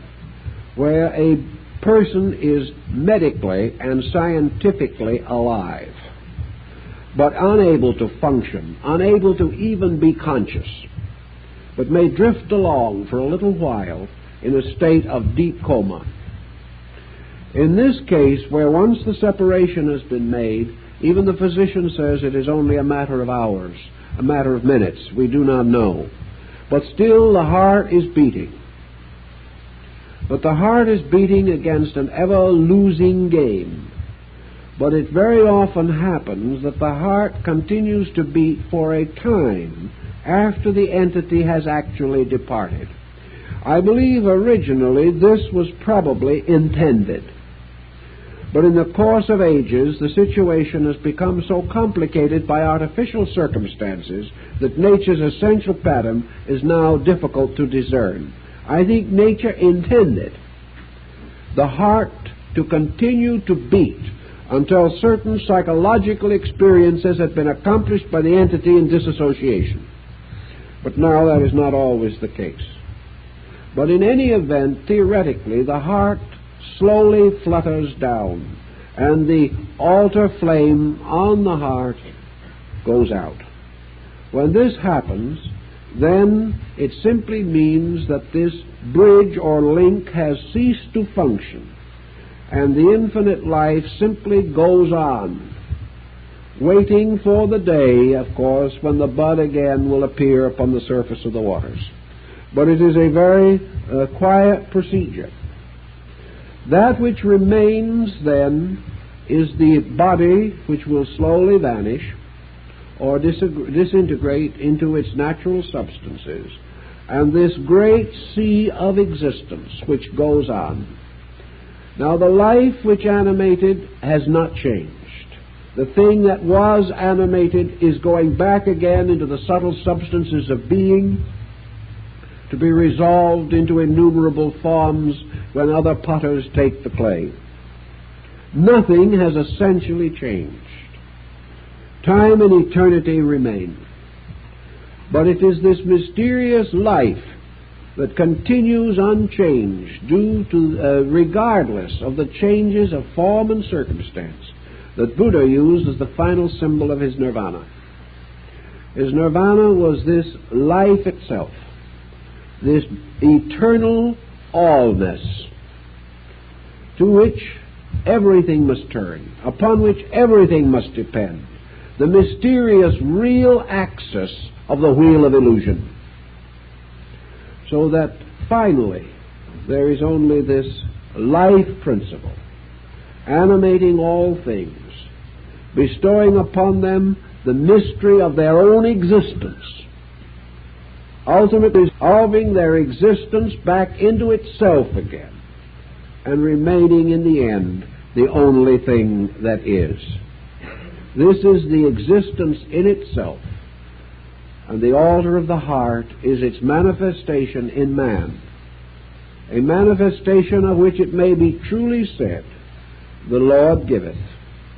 where a person is medically and scientifically alive, but unable to function, unable to even be conscious, but may drift along for a little while in a state of deep coma. In this case, where once the separation has been made, even the physician says it is only a matter of hours, a matter of minutes, we do not know. But still the heart is beating. But the heart is beating against an ever-losing game. But it very often happens that the heart continues to beat for a time after the entity has actually departed. I believe originally this was probably intended. But in the course of ages, the situation has become so complicated by artificial circumstances that nature's essential pattern is now difficult to discern. I think nature intended the heart to continue to beat until certain psychological experiences had been accomplished by the entity in dissociation. But now that is not always the case. But in any event, theoretically, the heart slowly flutters down, and the altar flame on the heart goes out. When this happens, then it simply means that this bridge or link has ceased to function, and the infinite life simply goes on, waiting for the day, of course, when the bud again will appear upon the surface of the waters. But it is a very quiet procedure. That which remains then is the body, which will slowly vanish or disintegrate into its natural substances, and this great sea of existence which goes on. Now the life which animated has not changed. The thing that was animated is going back again into the subtle substances of being, to be resolved into innumerable forms when other potters take the clay. Nothing has essentially changed. Time and eternity remain. But it is this mysterious life that continues unchanged, regardless of the changes of form and circumstance, that Buddha used as the final symbol of his nirvana. His nirvana was this life itself, this eternal allness, to which everything must turn, upon which everything must depend, the mysterious real axis of the wheel of illusion. So that finally there is only this life principle animating all things, bestowing upon them the mystery of their own existence, ultimately solving their existence back into itself again, and remaining in the end the only thing that is. This is the existence in itself, and the altar of the heart is its manifestation in man, a manifestation of which it may be truly said, the Lord giveth,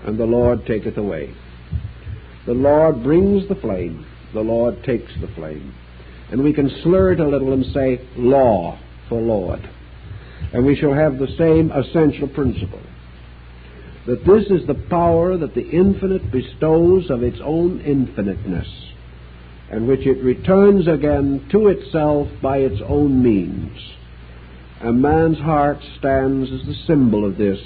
and the Lord taketh away. The Lord brings the flame, the Lord takes the flame. And we can slur it a little and say law for Lord. And we shall have the same essential principle, that this is the power that the infinite bestows of its own infiniteness, and which it returns again to itself by its own means. And man's heart stands as the symbol of this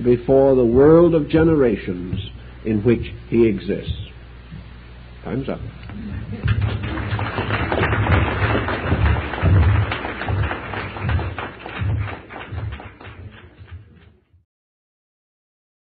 before the world of generations in which he exists. Time's up.